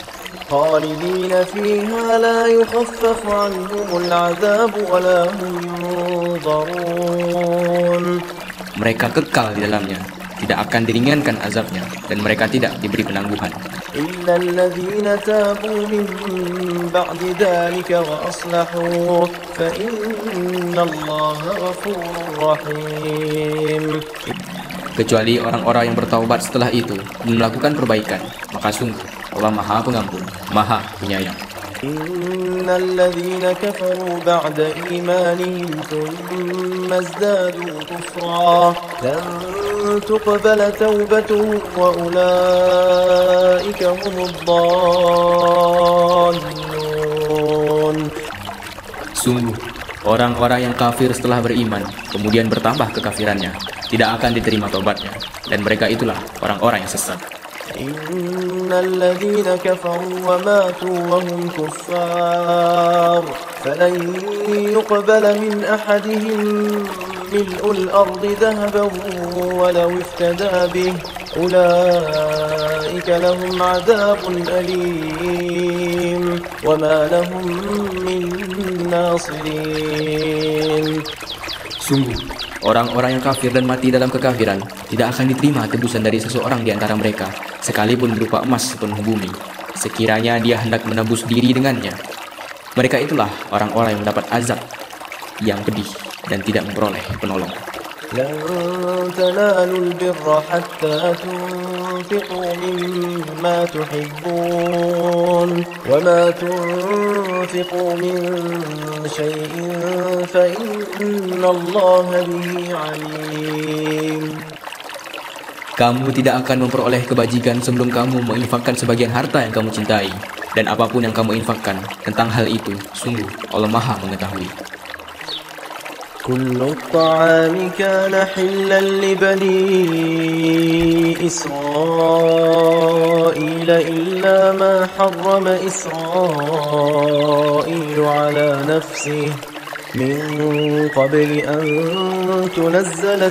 خالدين فيها لا يخفف عنهم العذاب ولا هم ينظرون. Mereka kekal di dalamnya, tidak akan diringankan azabnya, dan mereka tidak diberi penangguhan. إلا الذين تابوا من بعد ذلك وأصلحوا فإن الله غفور رحيم. Kecuali orang-orang yang bertaubat setelah itu dan melakukan perbaikan, maka sungguh Allah Maha Pengampun, Maha Penyayang. إن الذين كفروا بعد إيمانهم ثم ازدادوا كفرا لن تقبل توبتهم وأولئك هم الضالون. Sungguh, orang-orang yang kafir setelah beriman, kemudian bertambah kekafirannya, tidak akan diterima taubatnya, dan mereka itulah orang-orang yang sesat. إن الذين كفروا وماتوا وهم كفار فلن يقبل من أحدهم ملء الأرض ذهبا ولو افتدى به أولئك لهم عذاب أليم وما لهم من ناصرين. Sungguh, orang-orang yang kafir dan mati dalam kekafiran tidak akan diterima tebusan dari seseorang di antara mereka, sekalipun berupa emas sepenuh bumi, sekiranya dia hendak menebus diri dengannya. Mereka itulah orang-orang yang mendapat azab yang pedih dan tidak memperoleh penolong. لن تنالوا البر حتى تنفقوا مما تحبون وما تنفقوا من شيء فإن الله به عليم. Kamu tidak akan memperoleh kebajikan sebelum kamu menginfakkan sebagian harta yang kamu cintai, dan apapun yang kamu infakkan tentang hal itu, sungguh Allah Maha mengetahui. كل الطعام كان حلا لبني إسرائيل إلا ما حرم إسرائيل على نفسه من قبل أن تنزل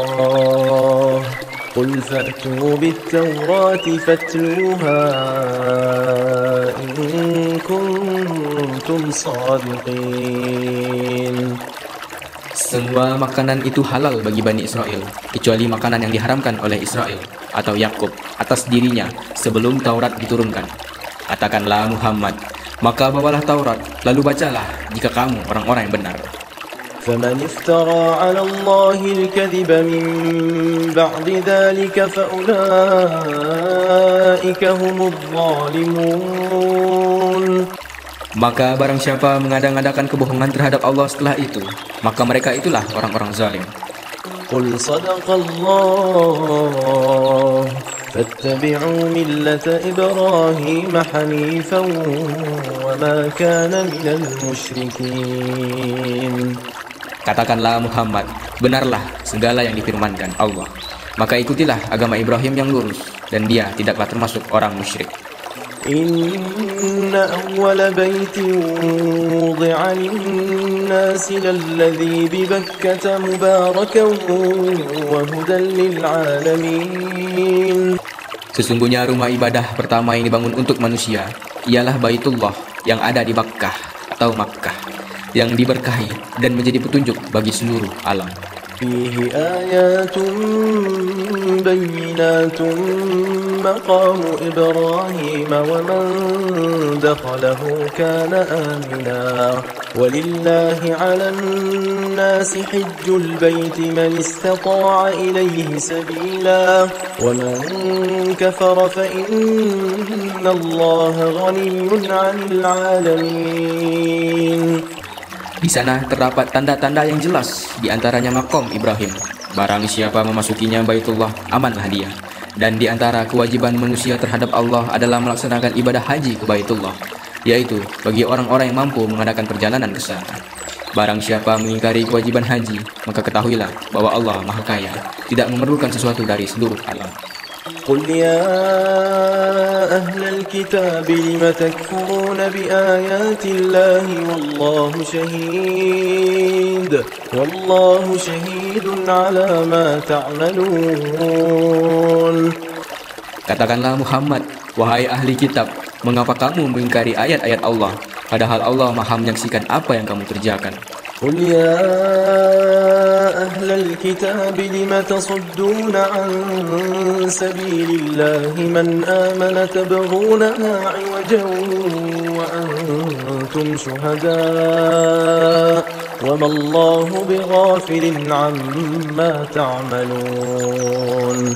التوراة قل فأتوا بالتوراة فاتلوها إن كنتم صادقين. Semua makanan itu halal bagi Bani Israel, kecuali makanan yang diharamkan oleh Israel atau Yakub atas dirinya sebelum Taurat diturunkan. Katakanlah Muhammad, maka bawalah Taurat, lalu bacalah jika kamu orang-orang yang benar. فمن افترى على الله الكذب من بعد ذلك فأولئك هم الظالمون. Maka barang siapa mengadang-adakan kebohongan terhadap Allah setelah itu, maka mereka itulah orang-orang zalim. قل صدق الله فاتبعوا ملة إبراهيم حنيفا وما كان من المشركين. Katakanlah Muhammad, benarlah segala yang difirmankan Allah. Maka ikutilah agama Ibrahim yang lurus, dan dia tidaklah termasuk orang musyrik. إن أول بيت وضع للناس للذي ببكة مباركا وهدى للعالمين. Sesungguhnya rumah ibadah pertama yang dibangun untuk manusia ialah Baitullah yang ada di Bakkah atau Makkah, yang diberkahi dan menjadi petunjuk bagi seluruh alam. فيه آيات بينات مقام إبراهيم ومن دخله كان آمنا ولله على الناس حج البيت من استطاع إليه سبيلا ومن كفر فإن الله غني عن العالمين. Di sana terdapat tanda-tanda yang jelas, di antaranya makom Ibrahim. Barang siapa memasukinya Baitullah, amanlah dia. Dan di antara kewajiban manusia terhadap Allah adalah melaksanakan ibadah haji ke Baitullah, yaitu bagi orang-orang yang mampu mengadakan perjalanan ke sana. Barang siapa mengingkari kewajiban haji, maka ketahuilah bahwa Allah Maha Kaya, tidak memerlukan sesuatu dari seluruh alam. قل يا أهل الكتاب لم تكفرون بآيات الله والله شهيد على ما تعملون. Katakanlah Muhammad, wahai ahli kitab, mengapa kamu mengingkari ayat-ayat Allah, padahal Allah Maha menyaksikan apa yang kamu kerjakan. قل يا أهل الكتاب لم تصدون عن سبيل الله من آمن تبغونها عوجا وأنتم شهداء وما الله بغافل عما تعملون.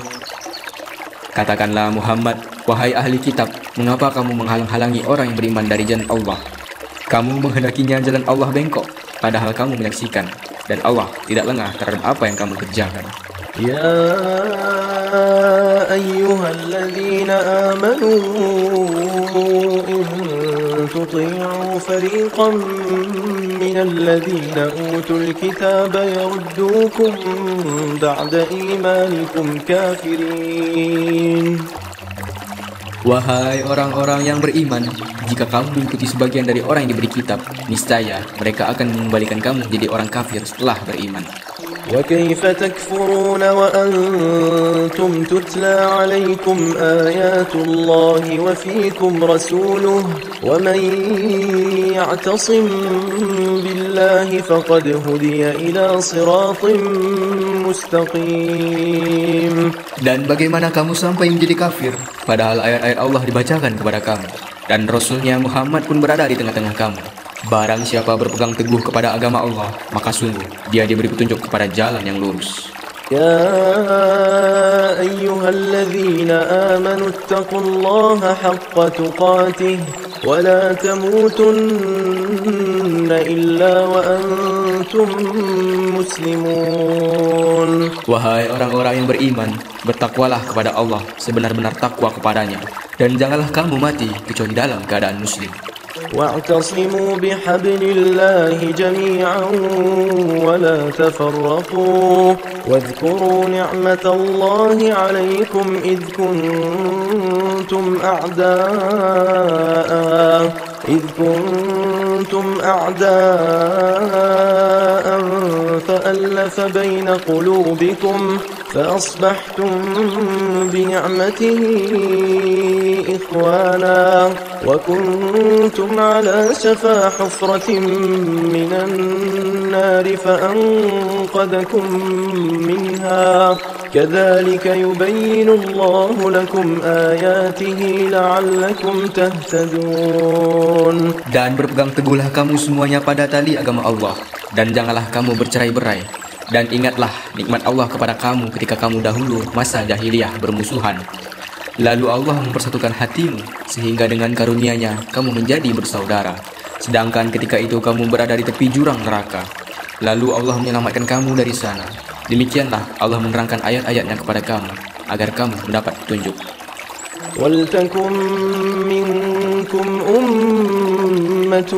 Katakanlah Muhammad, wahai ahli kitab, mengapa kamu menghalang-halangi orang yang beriman dari jalan Allah? Kamu menghendakinya jalan Allah bengkok, padahal kamu menyaksikan, dan Allah tidak lengah terhadap apa yang kamu kerjakan. يا أيها الذين آمنوا إن تطيعوا فريقا من الذين أوتوا الكتاب يردوكم بعد إيمانكم كافرين. Wahai orang-orang yang beriman, jika kamu mengikuti sebagian dari orang yang diberi kitab, niscaya mereka akan mengembalikan kamu menjadi orang kafir setelah beriman. وكيف تكفرون وأنتم تتلى عليكم آيات الله وفيكم رسوله ومن يعتصم بالله فقد هدي إلى صراط مستقيم. Dan bagaimana kamu sampai menjadi kafir padahal ayat-ayat Allah dibacakan kepada kamu dan Rasulnya Muhammad pun berada di tengah-tengah kamu. Barang siapa berpegang teguh kepada agama Allah, maka sungguh dia diberi petunjuk kepada jalan yang lurus. يا أيها الذين آمنوا اتقوا الله حق تقاته ولا تموتن إلا وأنتم مسلمون. Wahai orang-orang yang beriman, bertakwalah kepada Allah sebenar-benar takwa kepadanya, dan janganlah kamu mati kecuali dalam keadaan muslim. واعتصموا بحبل الله جميعا ولا تفرقوا واذكروا نعمة الله عليكم إذ كنتم أعداء فألف بين قلوبكم فأصبحتم بنعمته إخوانا وكنتم على شفا حفرة من النار فأنقذكم منها كذلك يبين الله لكم آياته لعلكم تهتدون. Dan berpegang teguhlah kamu semuanya pada tali agama Allah, dan janganlah kamu bercerai-berai. Dan ingatlah nikmat Allah kepada kamu ketika kamu dahulu masa jahiliyah bermusuhan. Lalu Allah mempersatukan hatimu sehingga dengan karunia-Nya kamu menjadi bersaudara. Sedangkan ketika itu kamu berada di tepi jurang neraka. Lalu Allah menyelamatkan kamu dari sana. Demikianlah Allah menerangkan ayat-ayatnya kepada kamu agar kamu mendapat petunjuk. وَلْتَكُنْ مِنْكُمْ أُمَّةٌ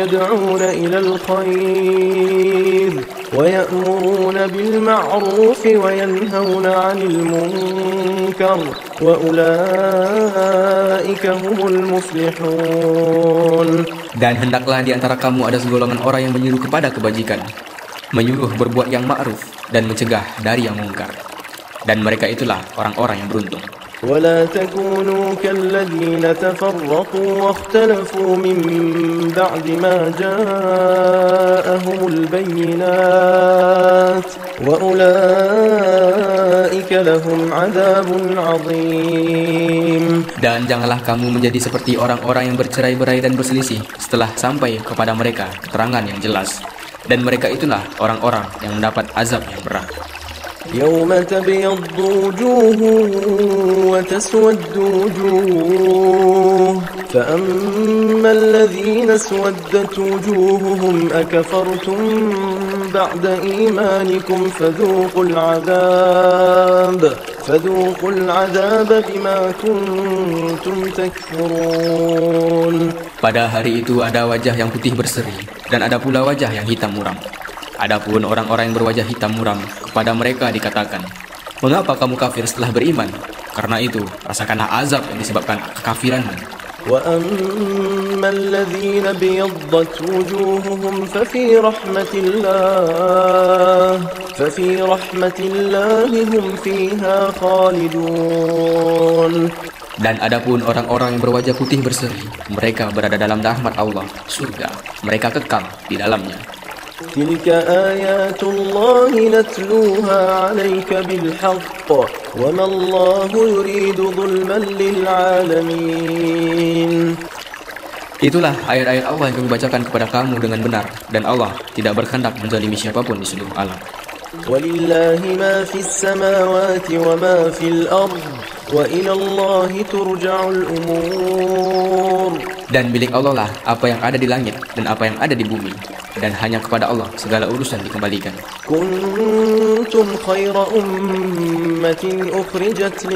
يَدْعُونَ إِلَى الْخَيْرِ وَيَأْمُرُونَ بِالْمَعْرُوفِ وَيَنْهَوْنَ عَنِ الْمُنْكَرِ وَأُولَئِكَ هُمُ الْمُفْلِحُونَ. Dan hendaklah di antara kamu ada segolongan orang yang menyuruh kepada kebajikan, menyuruh berbuat yang ma'ruf dan mencegah dari yang mungkar. Dan mereka itulah orang-orang yang beruntung. ولا تكونوا كالذين تفرقوا واختلفوا من بعد ما جاءهم البينات وأولئك لهم عذاب عظيم. Dan janganlah kamu menjadi seperti orang-orang yang bercerai-berai dan berselisih setelah sampai kepada mereka keterangan yang jelas. Dan mereka itulah orang-orang yang mendapat azab yang berat. يوم تبيض وجوه وتسود وجوه فأما الذين اسودت وجوههم أكفرتم بعد إيمانكم فذوقوا العذاب بما كنتم تكفرون. Pada hari itu ada wajah yang putih berseri dan ada pula wajah yang hitam muram. Adapun orang-orang yang berwajah hitam muram, kepada mereka dikatakan, mengapa kamu kafir setelah beriman? Karena itu, rasakanlah azab yang disebabkan kekafiranmu. وَأَمَّا الَّذِينَ بِيَضَّتْ وُجُوهُهُمْ فَفِي رَحْمَةِ اللَّهِ هُمْ فِيهَا خَالِدُونَ. Dan adapun orang-orang yang berwajah putih berseri, mereka berada dalam rahmat Allah, surga. Mereka kekal di dalamnya. تلك آيات الله نتلوها عليك بالحق وما الله يريد ظلما للعالمين. Itulah ayat-ayat Allah yang kami bacakan kepada kamu dengan benar, dan Allah tidak berkehendak menzalimi siapapun di seluruh alam. وَلِلَّهِ مَا فِي السَّمَاوَاتِ وَمَا فِي الْأَرْضِ وَإِلَى اللَّهِ تُرْجَعُ الْأُمُورُ. Dan milik Allah lah apa yang ada di langit dan apa yang ada di bumi, dan hanya kepada Allah segala urusan dikembalikan. كنتم خير أمة أخرجت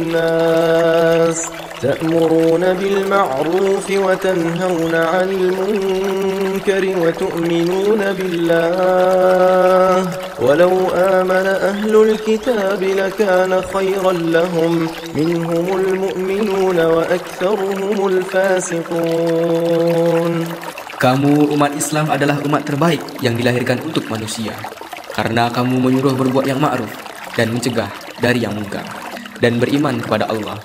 للناس تأمرون بالمعروف وتنهون عن المنكر وتؤمنون بالله ولو آمن أهل الكتاب لكان خيرا لهم منهم المؤمنون وأكثرهم الفاسقون. Kamu umat Islam adalah umat terbaik yang dilahirkan untuk manusia. karena kamu menyuruh berbuat yang ma'ruf dan mencegah dari yang mungkar, dan beriman kepada Allah.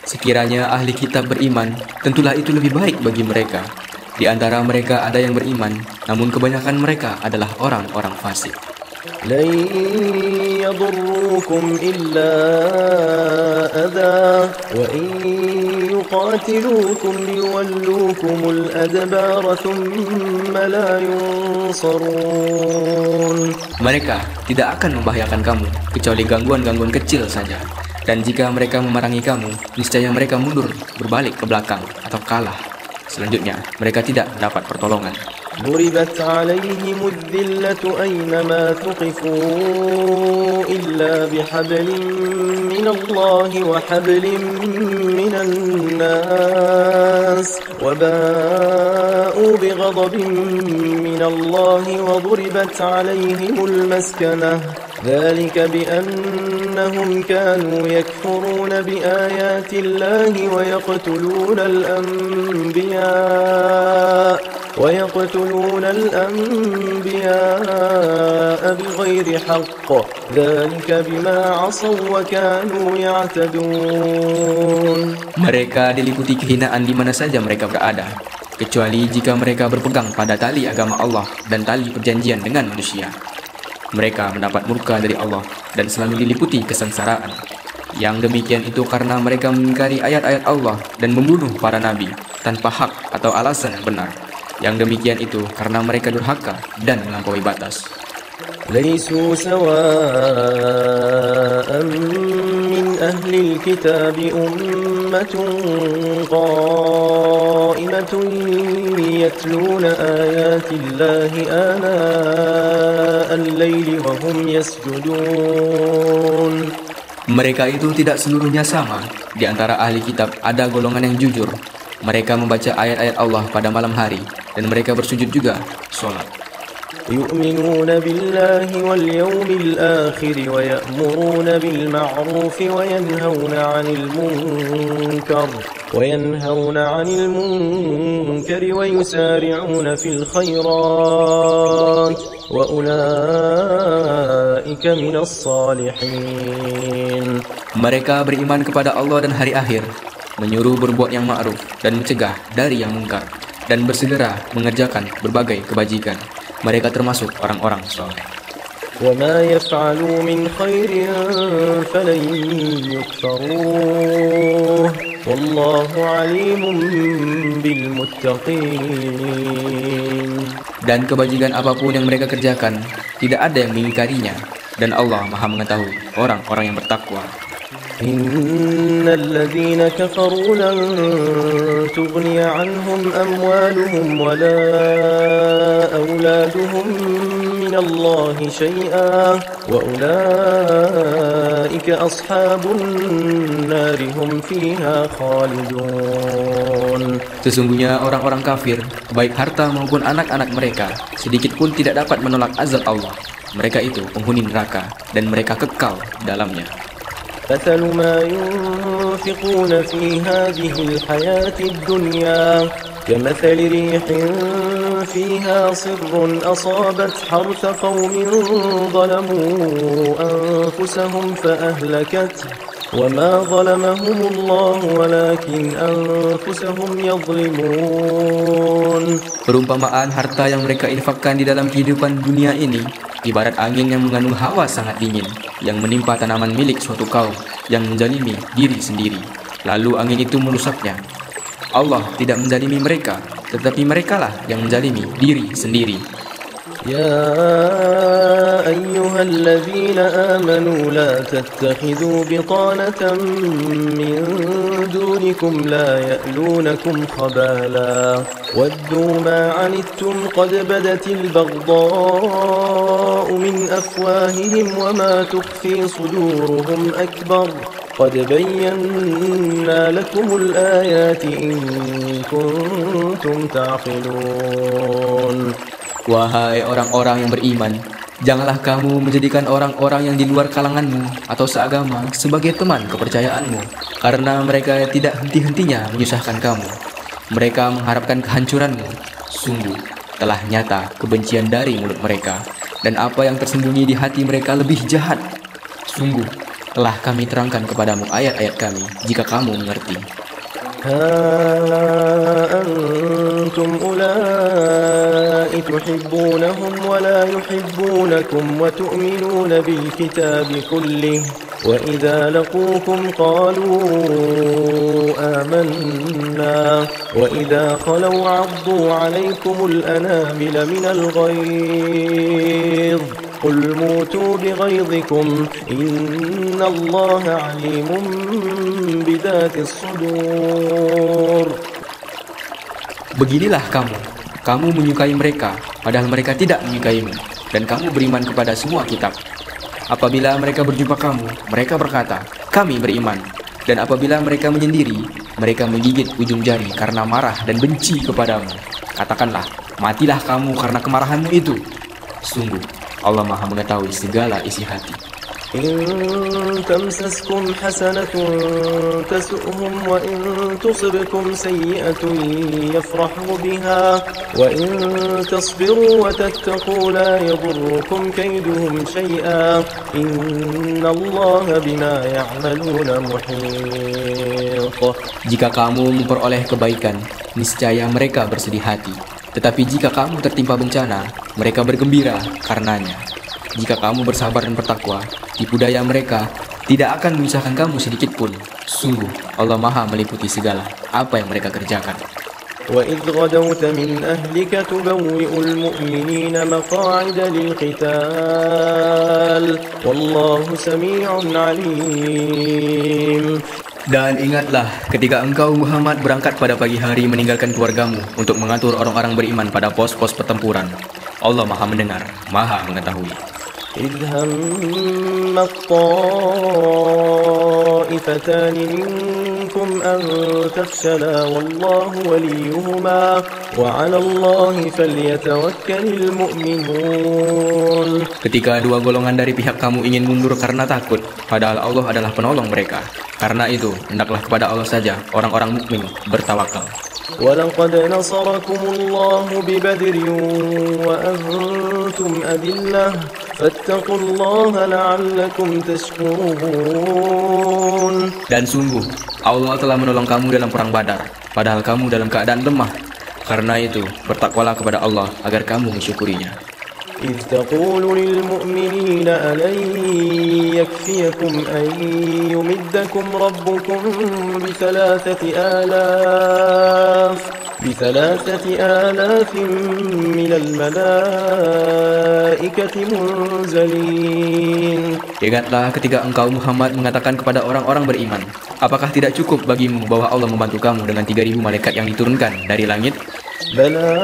Sekiranya ahli kitab beriman, tentulah itu lebih baik bagi mereka. Di antara mereka ada yang beriman, namun kebanyakan mereka adalah orang-orang fasik. لن يضروكم إلا أذى وإن يقاتلوكم يولوكم الأدبار ثم لا ينصرون. Mereka tidak akan membahayakan kamu kecuali gangguan-gangguan kecil saja. Dan jika mereka memerangi kamu, niscaya mereka mundur, berbalik ke belakang atau kalah. Selanjutnya, mereka tidak mendapat pertolongan. ضربت عليهم الذلة أينما ثقفوا إلا بحبل من الله وحبل من الناس وباءوا بغضب من الله وضربت عليهم المسكنة ذلك بأنهم كانوا يكفرون بآيات الله ويقتلون الأنبياء بغير حق ذلك بما عصوا وكانوا يعتدون. Mereka diliputi kehinaan di mana saja mereka berada, kecuali jika mereka berpegang pada tali agama Allah dan tali perjanjian dengan manusia. Mereka mendapat murka dari Allah dan selalu diliputi kesengsaraan. Yang demikian itu karena mereka mengingkari ayat-ayat Allah dan membunuh para nabi tanpa hak atau alasan yang benar. Yang demikian itu karena mereka durhaka dan melampaui batas. ليسوا سواء من أهل الكتاب أمة قائمة يتلون آيات الله آناء الليل وهم يسجدون. Mereka itu tidak seluruhnya sama. Di antara ahli kitab ada golongan yang jujur. Mereka membaca ayat-ayat Allah pada malam hari dan mereka bersujud juga sholat. يؤمنون بالله واليوم الآخر ويأمرون بالمعروف وينهون عن المنكر ويسارعون في الخيرات وأولئك من الصالحين. Mereka beriman kepada Allah dan hari akhir, menyuruh berbuat yang ma'ruf dan mencegah dari yang mungkar, dan bersegera mengerjakan berbagai kebajikan. Mereka termasuk orang-orang soleh. وما يفعلوا من خير فلن يكفروه والله عليم بالمتقين. Dan kebajikan apapun yang mereka kerjakan, tidak ada yang mengingkarinya, dan Allah Maha mengetahui orang-orang yang bertakwa. إن الذين كفروا لن تغني عنهم أموالهم ولا أولادهم من الله شيئا وأولئك أصحاب النار هم فيها خالدون. Sesungguhnya orang-orang kafir, baik harta maupun anak-anak mereka, sedikit pun tidak dapat menolak azab Allah. Mereka itu penghuni neraka dan mereka kekal dalamnya. مثل ما ينفقون في هذه الحياة الدنيا كمثل ريح فيها صر أصابت حرث قوم ظلموا أنفسهم فأهلكته وما ظلمهم الله ولكن أنفسهم يظلمون. Perumpamaan harta yang mereka infakkan di dalam kehidupan dunia ini ibarat angin yang mengandung hawa sangat dingin yang menimpa tanaman milik suatu kaum yang menzalimi diri sendiri, lalu angin itu merusaknya. Allah tidak menzalimi mereka, tetapi merekalah yang menzalimi diri sendiri. يا أيها الذين آمنوا لا تتخذوا بطانة من دونكم لا يألونكم خبالا ودوا ما عنتم قد بدت البغضاء من أفواههم وما تخفي صدورهم أكبر قد بينا لكم الآيات إن كنتم تعقلون. Wahai orang-orang yang beriman, janganlah kamu menjadikan orang-orang yang di luar kalanganmu atau seagama sebagai teman kepercayaanmu, karena mereka tidak henti-hentinya menyusahkan kamu. Mereka mengharapkan kehancuranmu. Sungguh telah nyata kebencian dari mulut mereka, dan apa yang tersembunyi di hati mereka lebih jahat. Sungguh, telah kami terangkan kepadamu ayat-ayat kami jika kamu mengerti. ها أنتم أولئك تحبونهم ولا يحبونكم وتؤمنون بالكتاب كله وإذا لقوكم قالوا آمنا وإذا خلوا عضوا عليكم الأنامل من الغيظ قل موتوا بغيظكم إن الله عليم بذات الصدور. Beginilah kamu menyukai mereka, padahal mereka tidak menyukaimu, dan kamu beriman kepada semua kitab. Apabila mereka berjumpa kamu, mereka berkata, kami beriman. Dan apabila mereka menyendiri, mereka menggigit ujung jari karena marah dan benci kepadamu. Katakanlah, matilah kamu karena kemarahanmu itu. Sungguh, Allah Maha mengetahui segala isi hati. إن تمسسكم حسنة تسؤهم وإن تصبكم سيئة يفرحوا بها وإن تصبروا وتتقوا لا يضركم كيدهم شيئا إن الله بما يعملون محيط. Jika kamu memperoleh kebaikan, niscaya mereka bersedih hati. Tetapi jika kamu tertimpa bencana, mereka bergembira karenanya. Jika kamu bersabar dan bertakwa, tipu daya mereka tidak akan memisahkan kamu sedikit pun. Sungguh, Allah Maha meliputi segala apa yang mereka kerjakan. وإذ غدوت من أهلك تبوئ المؤمنين مقاعد للقتال والله سميع عليم. Dan ingatlah ketika engkau Muhammad berangkat pada pagi hari meninggalkan keluargamu untuk mengatur orang-orang beriman pada pos-pos pertempuran. Allah Maha mendengar, Maha mengetahui. إذ هم الطائفتان منكم أن تفشلا والله وليهما وعلى الله فليتوكل المؤمنون. Ketika dua golongan dari pihak kamu ingin mundur karena takut, padahal Allah adalah penolong mereka. Karena itu, hendaklah kepada Allah saja orang-orang mukmin bertawakal. ولقد نصركم الله ببدر وأنتم أذلة فاتقوا الله لعلكم تشكرون. Dan sungguh, Allah telah menolong kamu dalam perang Badar, padahal kamu dalam keadaan lemah. Karena itu, bertakwalah kepada Allah agar kamu mensyukurinya. إذ تقول للمؤمنين ألن يكفيكم أن يمدكم ربكم بثلاثة آلاف من الملائكة منزلين. Ingatlah ketika engkau Muhammad mengatakan kepada orang-orang beriman, apakah tidak cukup bagimu bahwa Allah membantu kamu dengan 3.000 malaikat yang diturunkan dari langit? بلى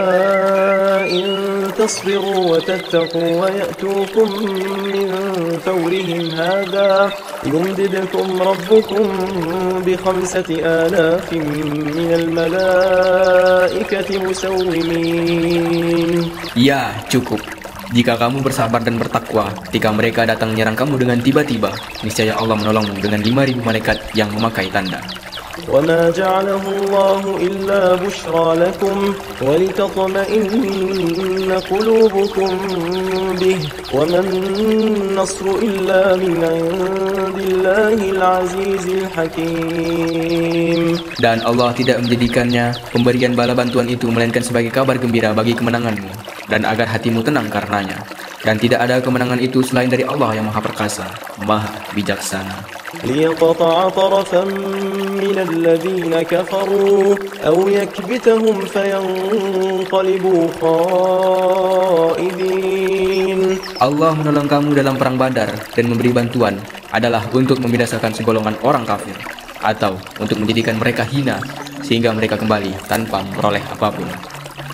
إن تصبروا وتتقوا ويأتوكم من فورهم هذا يمددكم ربكم ب5,000 من الملائكة مسومين. Ya, cukup. Jika kamu bersabar dan bertakwa, ketika mereka datang menyerang kamu dengan tiba-tiba, niscaya Allah menolongmu dengan 5.000 malaikat yang memakai tanda. وما جعله الله إلا بشرى لكم ولتطمئن قلوبكم به وما النصر إلا من عند الله العزيز الحكيم. Dan Allah tidak menjadikannya pemberian bala bantuan itu melainkan sebagai kabar gembira bagi kemenanganmu, dan agar hatimu tenang karenanya. Dan tidak ada kemenangan itu selain dari Allah yang Maha Perkasa, Maha Bijaksana. ليقطع طرفا من الذين كفروا أو يكبتهم فينقلبوا خائبين. Allah menolong kamu dalam perang Badar dan memberi bantuan adalah untuk membinasakan segolongan orang kafir, atau untuk menjadikan mereka hina sehingga mereka kembali tanpa memperoleh apapun.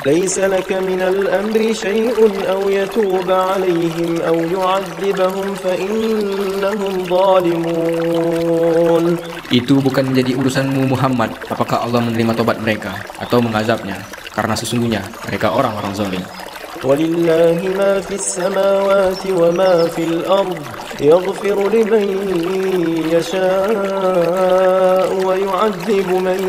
ليس لك من الأمر شيء أو يتوب عليهم أو يعذبهم فإنهم ظالمون. Itu bukan menjadi urusanmu Muhammad, apakah Allah menerima tobat mereka atau mengazabnya, karena sesungguhnya mereka orang-orang zalim. ولله ما في السماوات وما في الأرض يغفر لمن يشاء ويعذب من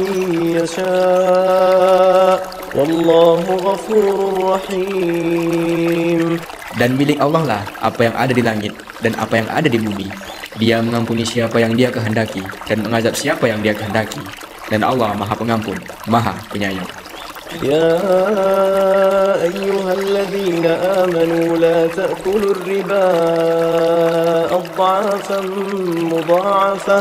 يشاء والله غفور رحيم. Dan milik Allah lah apa yang ada di langit dan apa yang ada di bumi. Dia mengampuni siapa yang Dia kehendaki dan mengazab siapa yang Dia kehendaki. Dan Allah Maha Pengampun, Maha Penyayang. يا أيها الذين آمنوا لا تأكلوا الربا أضعافا مضاعفة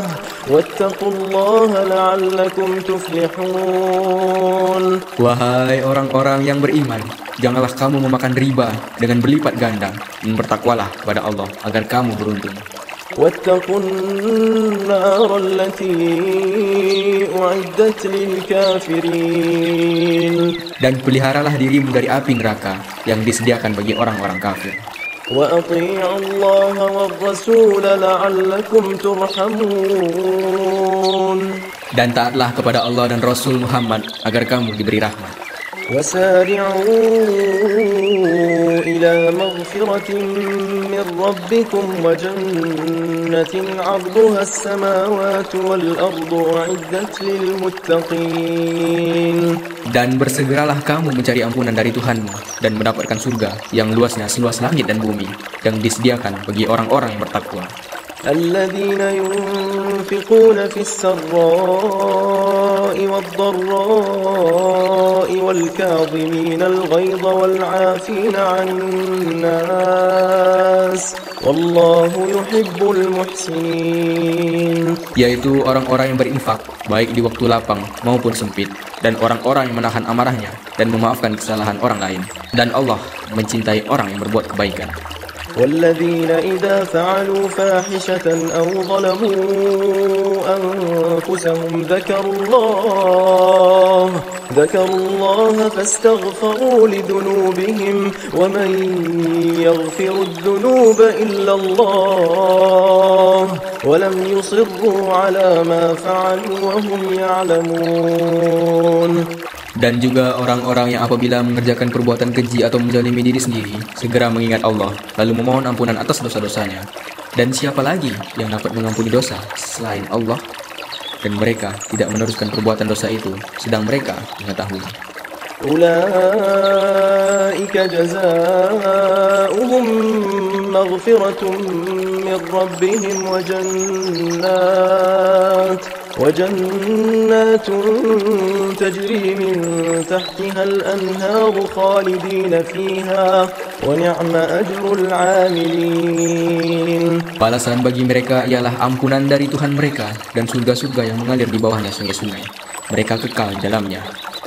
واتقوا الله لعلكم تفلحون. Wahai orang-orang yang beriman, janganlah kamu memakan riba dengan berlipat ganda, dan bertakwalah kepada Allah agar kamu beruntung. واتقوا النار التي أعدت للكافرين. Dan peliharalah dirimu dari api neraka yang disediakan bagi orang-orang kafir. وأطيعوا الله والرسول لعلكم ترحمون. Dan taatlah kepada Allah dan Rasul Muhammad agar kamu diberi rahmat. وسارعوا إلى مغفرة من ربكم وجنة عرضها السماوات والأرض أعدت للمتقين. Dan bersegeralah kamu mencari ampunan dari Tuhanmu dan mendapatkan surga yang luasnya seluas langit dan bumi, yang disediakan bagi orang-orang yang bertakwa. الذين ينفقون في السراء والضراء والكاظمين الغيظ والعافين عن الناس والله يحب المحسنين. Yaitu orang-orang yang berinfak baik di waktu lapang maupun sempit, dan orang-orang yang menahan amarahnya dan memaafkan kesalahan orang lain, dan Allah mencintai orang yang berbuat kebaikan. والذين إذا فعلوا فاحشة أو ظلموا أنفسهم ذكروا الله فاستغفروا لذنوبهم ومن يغفر الذنوب إلا الله ولم يصروا على ما فعلوا وهم يعلمون. Dan juga orang-orang yang apabila mengerjakan perbuatan keji atau menzalimi diri sendiri, segera mengingat Allah, lalu memohon ampunan atas dosa-dosanya. Dan siapa lagi yang dapat mengampuni dosa selain Allah? Dan mereka tidak meneruskan perbuatan dosa itu, sedang mereka mengetahui. أولئك جزاؤهم مغفرة من ربهم وجنات تجري من تحتها الأنهار خالدين فيها ونعم أجر العاملين. Balasan bagi mereka ialah ampunan dari Tuhan mereka dan surga-surga yang mengalir di bawahnya sungai-sungai. Mereka kekal di dalamnya.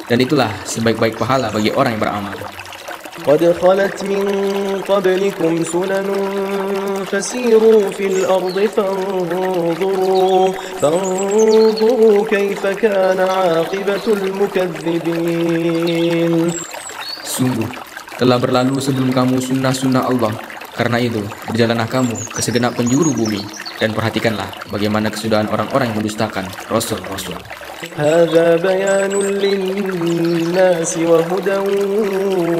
Dan itulah sebaik-baik pahala bagi orang yang beramal. قد خلت من قبلكم سنن فسيروا في الأرض فانظروا كيف كان عاقبة المكذبين. Sungguh, telah berlalu sebelum kamu sunnah-sunnah Allah. Karena itu, berjalanlah kamu ke segenap penjuru bumi dan perhatikanlah bagaimana kesudahan orang-orang yang mendustakan Rasul-Rasul. هذا بيان للناس وهدى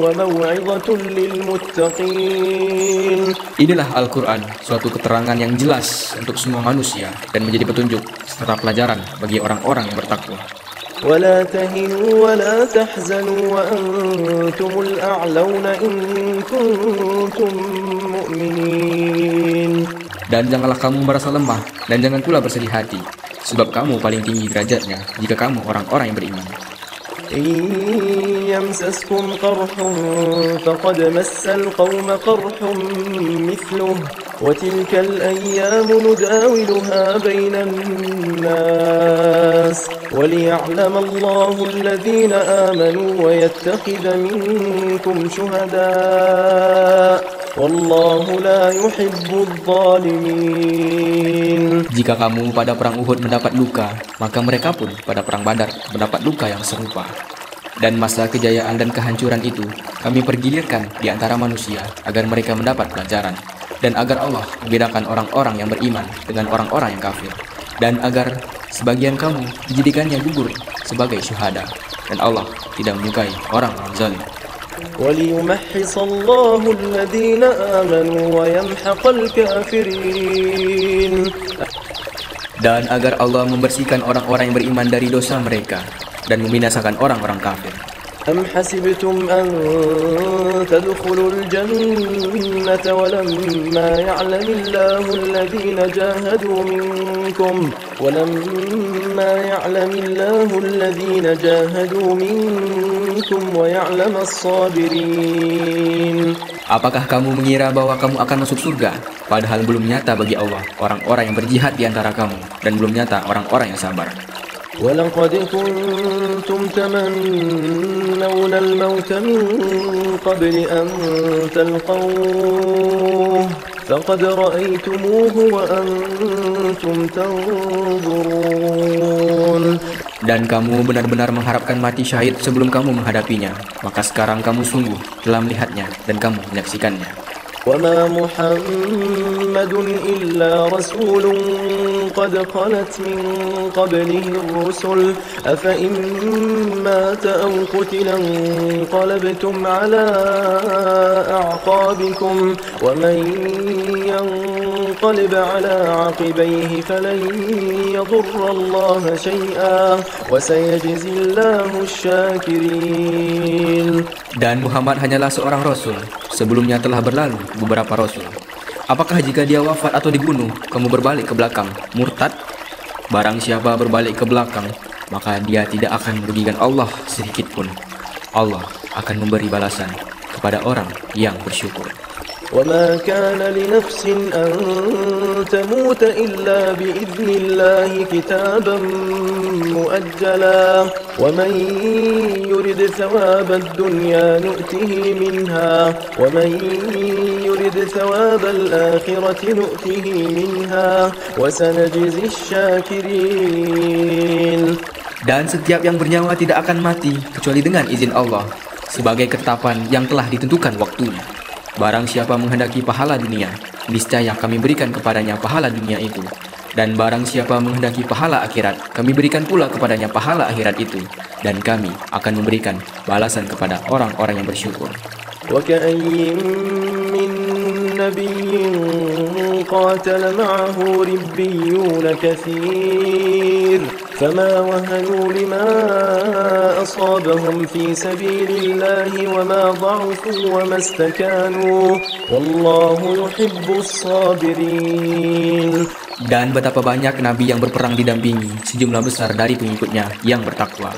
وموعظة للمتقين. Inilah Al-Quran, suatu keterangan yang jelas untuk semua manusia dan menjadi petunjuk serta pelajaran bagi orang-orang yang bertakwa. ولا تهنوا ولا تحزنوا وأنتم الأعلون إن كنتم مؤمنين. Dan janganlah kamu merasa lemah dan jangan pula bersedih hati, sebab kamu paling tinggi derajatnya jika kamu orang-orang yang beriman. إن يمسسكم قرح فقد مس القوم قرح مثله وتلك الأيام نداولها بين الناس وليعلم الله الذين آمنوا ويتخذ منكم شهداء والله لا يحب الظالمين. Jika kamu pada perang Uhud mendapat luka, maka mereka pun pada perang Badar mendapat luka yang serupa. Dan masa kejayaan dan kehancuran itu kami pergilirkan di antara manusia agar mereka mendapat pelajaran, dan agar Allah membedakan orang-orang yang beriman dengan orang-orang yang kafir, dan agar sebagian kamu dijadikannya gugur sebagai syuhada, dan Allah tidak menyukai orang-orang zalim. وَلِيُمَحِّصَ اللَّهُ الَّذِينَ آمَنُوا وَيَمْحَقَ الْكَافِرِينَ. Dan agar Allah membersihkan orang-orang yang beriman dari dosa mereka dan membinasakan orang-orang kafir. أم حسبتم أن تدخلوا الجنة ولما يعلم الله الذين جاهدوا منكم ويعلم الصابرين. Apakah kamu mengira bahwa kamu akan masuk surga, padahal belum nyata bagi Allah orang-orang yang berjihad di antara kamu, dan belum nyata orang-orang yang sabar. ولقد كنتم تمنون الموت من قبل أن تلقوه فقد رأيتموه وأنتم تنظرون. Dan kamu benar-benar mengharapkan mati syahid sebelum kamu menghadapinya, maka sekarang kamu sungguh telah melihatnya dan kamu menyaksikannya. وما محمد إلا رسول قد خلت من قبله الرسل أفإن مات أو قتل انقلبتم على أعقابكم ومن ينقلب على عقبيه فلن يضر الله شيئا وسيجزي الله الشاكرين. Dan Muhammad hanyalah seorang rasul. Sebelumnya telah berlalu beberapa rasul. Apakah jika dia wafat atau dibunuh, kamu berbalik ke belakang, murtad? Barang siapa berbalik ke belakang, maka dia tidak akan merugikan Allah sedikit pun. Allah akan memberi balasan kepada orang yang bersyukur. وما كان لنفس أن تموت إلا بإذن الله كتابا مؤجلا ومن يرد ثواب الدنيا نؤته منها ومن يرد ثواب الآخرة نؤته منها وسنجزي الشاكرين. Dan setiap yang bernyawa tidak akan mati kecuali dengan izin Allah, sebagai ketetapan yang telah ditentukan waktunya. Barang siapa menghendaki pahala dunia, niscaya kami berikan kepadanya pahala dunia itu. Dan barang siapa menghendaki pahala akhirat, kami berikan pula kepadanya pahala akhirat itu. Dan kami akan memberikan balasan kepada orang-orang yang bersyukur. وَكَأَيٍّ مِّن نَّبِيٍّ قَاتَلَ مَعَهُ رِبِّيُّونَ كَثِيرٌ فَمَا وَهَنُوا لِمَا أَصَابَهُمْ فِي سَبِيلِ اللَّهِ وَمَا ضَعُفُوا وَمَا اسْتَكَانُوا وَاللَّهُ يُحِبُّ الصَّابِرِينَ. Dan betapa banyak nabi yang berperang didampingi sejumlah besar dari pengikutnya yang bertakwa.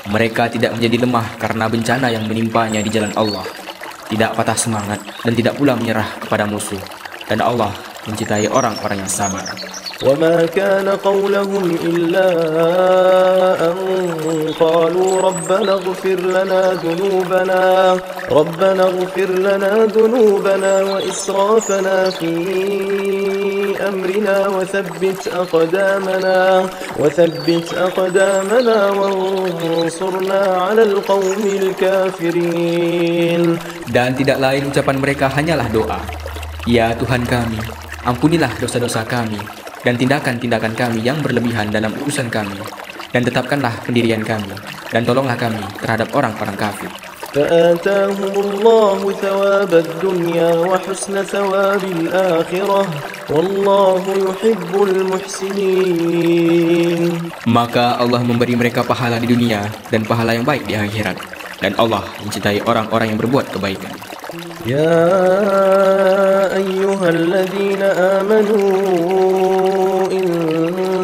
Mereka tidak menjadi lemah karena bencana yang menimpanya di jalan Allah, tidak patah semangat dan tidak pula menyerah kepada musuh. Dan Allah mencintai orang-orang yang sabar. وما كان قولهم إلا أن قالوا ربنا اغفر لنا ذنوبنا وإسرافنا في أمرنا وثبت أقدامنا وانصرنا على القوم الكافرين. Dan tidak lain ucapan mereka hanyalah doa. Ya Tuhan kami, ampunilah dosa-dosa kami dan tindakan-tindakan kami yang berlebihan dalam urusan kami, dan tetapkanlah pendirian kami, dan tolonglah kami terhadap orang-orang kafir. فآتاهم الله ثواب الدنيا وحسن ثواب الآخرة والله يحب المحسنين. Maka Allah memberi mereka pahala di dunia dan pahala yang baik di akhirat, dan Allah mencintai orang-orang yang berbuat kebaikan. يا أيها الذين آمنوا إن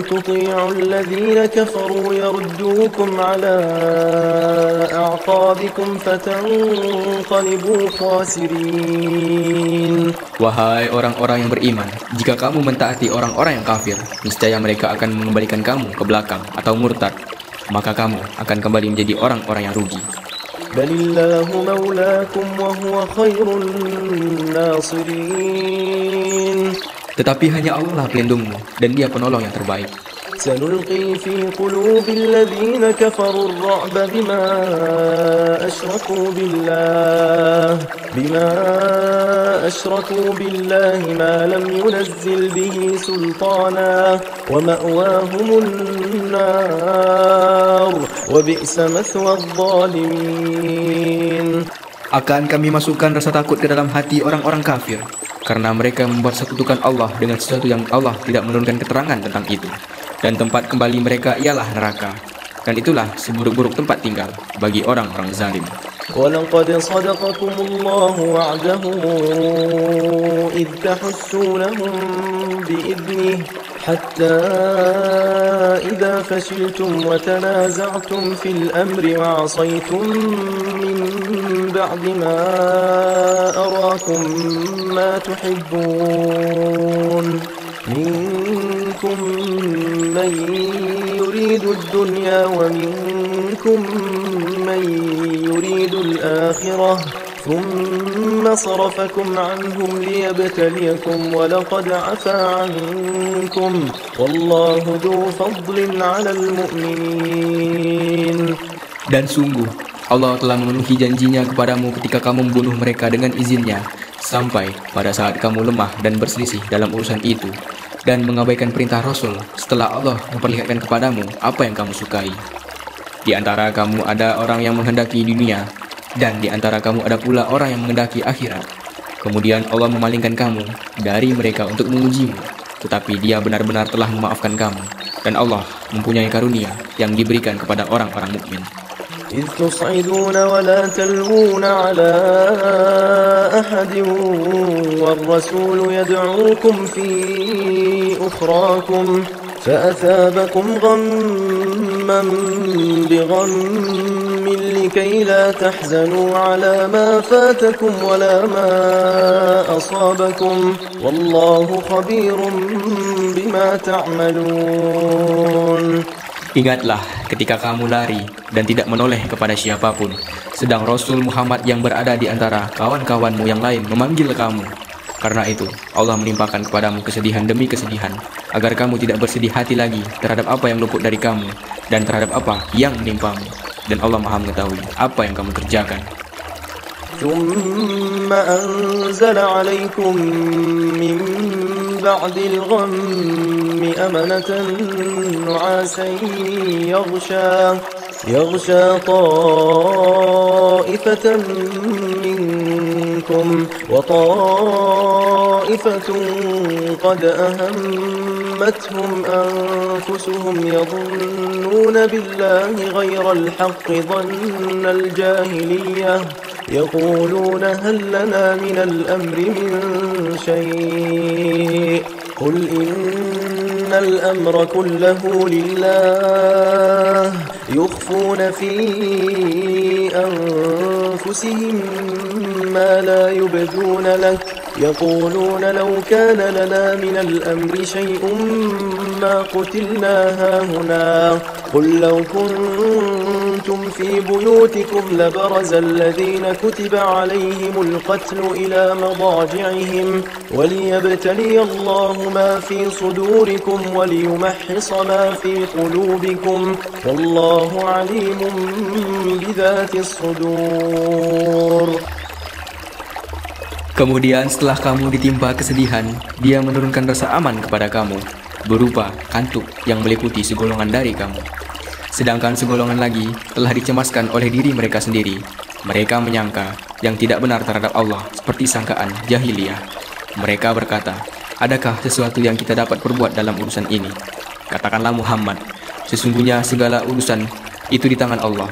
تطيعوا الذين كفروا يردوكم على أعقابكم فتنقلبوا خاسرين. Wahai orang-orang yang beriman, jika kamu mentaati orang-orang yang kafir, niscaya mereka akan mengembalikan kamu ke belakang atau murtad, maka kamu akan kembali menjadi orang-orang yang rugi. بل الله مولاكم وهو خير الناصرين. Tetapi hanya Allah lah pelindungmu, dan Dia penolong yang terbaik. سنلقي في قلوب الذين كفروا الرعب بما أشركوا بالله ما لم ينزل به سلطانا ومأواهم النار وبئس مثوى الظالمين. Akan kami masukkan rasa takut ke dalam hati orang-orang kafir, karena mereka membuat sekutukan Allah dengan sesuatu yang Allah tidak menurunkan keterangan tentang itu. Dan tempat kembali mereka ialah neraka. Dan itulah seburuk-buruk tempat tinggal bagi orang-orang zalim. ولقد صدقكم الله وعده إذ تحسونهم بإذنه حتى إذا فشلتم وتنازعتم في الأمر وعصيتم من بعد ما أراكم ما تحبون منكم من يريد الدنيا ومنكم من يريد الآخرة ثم صرفكم عنهم ليبتليكم ولقد عفا عنكم والله ذو فضل على المؤمنين. Dan sungguh, Allah telah memenuhi janjinya kepadamu ketika kamu membunuh mereka dengan izinnya, sampai pada saat kamu lemah dan berselisih dalam urusan itu, dan mengabaikan perintah Rasul setelah Allah memperlihatkan kepadamu apa yang kamu sukai. Di antara kamu ada orang yang menghendaki dunia, dan di antara kamu ada pula orang yang menghendaki akhirat. Kemudian Allah memalingkan kamu dari mereka untuk mengujimu, tetapi Dia benar-benar telah memaafkan kamu, dan Allah mempunyai karunia yang diberikan kepada orang-orang mukmin. إذ تصعدون ولا تلوون على أحد والرسول يدعوكم في أخراكم فأثابكم غما بغم لكي لا تحزنوا على ما فاتكم ولا ما أصابكم والله خبير بما تعملون. Ingatlah ketika kamu lari dan tidak menoleh kepada siapapun, sedang Rasul Muhammad yang berada di antara kawan-kawanmu yang lain memanggil kamu. Karena itu, Allah menimpakan kepadamu kesedihan demi kesedihan, agar kamu tidak bersedih hati lagi terhadap apa yang luput dari kamu dan terhadap apa yang menimpamu. Dan Allah Maha mengetahui apa yang kamu kerjakan. ثم أنزل عليكم من بعد الغم أمنة نعاسا يغشى طائفة منكم وطائفة قد أهمتهم أنفسهم يظنون بالله غير الحق ظن الجاهلية يقولون هل لنا من الأمر من شيء قل إن الأمر كله لله يخفون في أنفسهم ما لا يبدون لك يقولون لو كان لنا من الأمر شيء ما قتلنا هاهنا قل لو كنتم في بيوتكم لبرز الذين كتب عليهم القتل إلى مضاجعهم وليبتلي الله ما في صدوركم وليمحص ما في قلوبكم والله عليم بذات الصدور. Kemudian setelah kamu ditimpa kesedihan, Dia menurunkan rasa aman kepada kamu, berupa kantuk yang meliputi segolongan dari kamu. Sedangkan segolongan lagi telah dicemaskan oleh diri mereka sendiri. Mereka menyangka yang tidak benar terhadap Allah seperti sangkaan jahiliyah. Mereka berkata, adakah sesuatu yang kita dapat perbuat dalam urusan ini? Katakanlah Muhammad, sesungguhnya segala urusan itu di tangan Allah.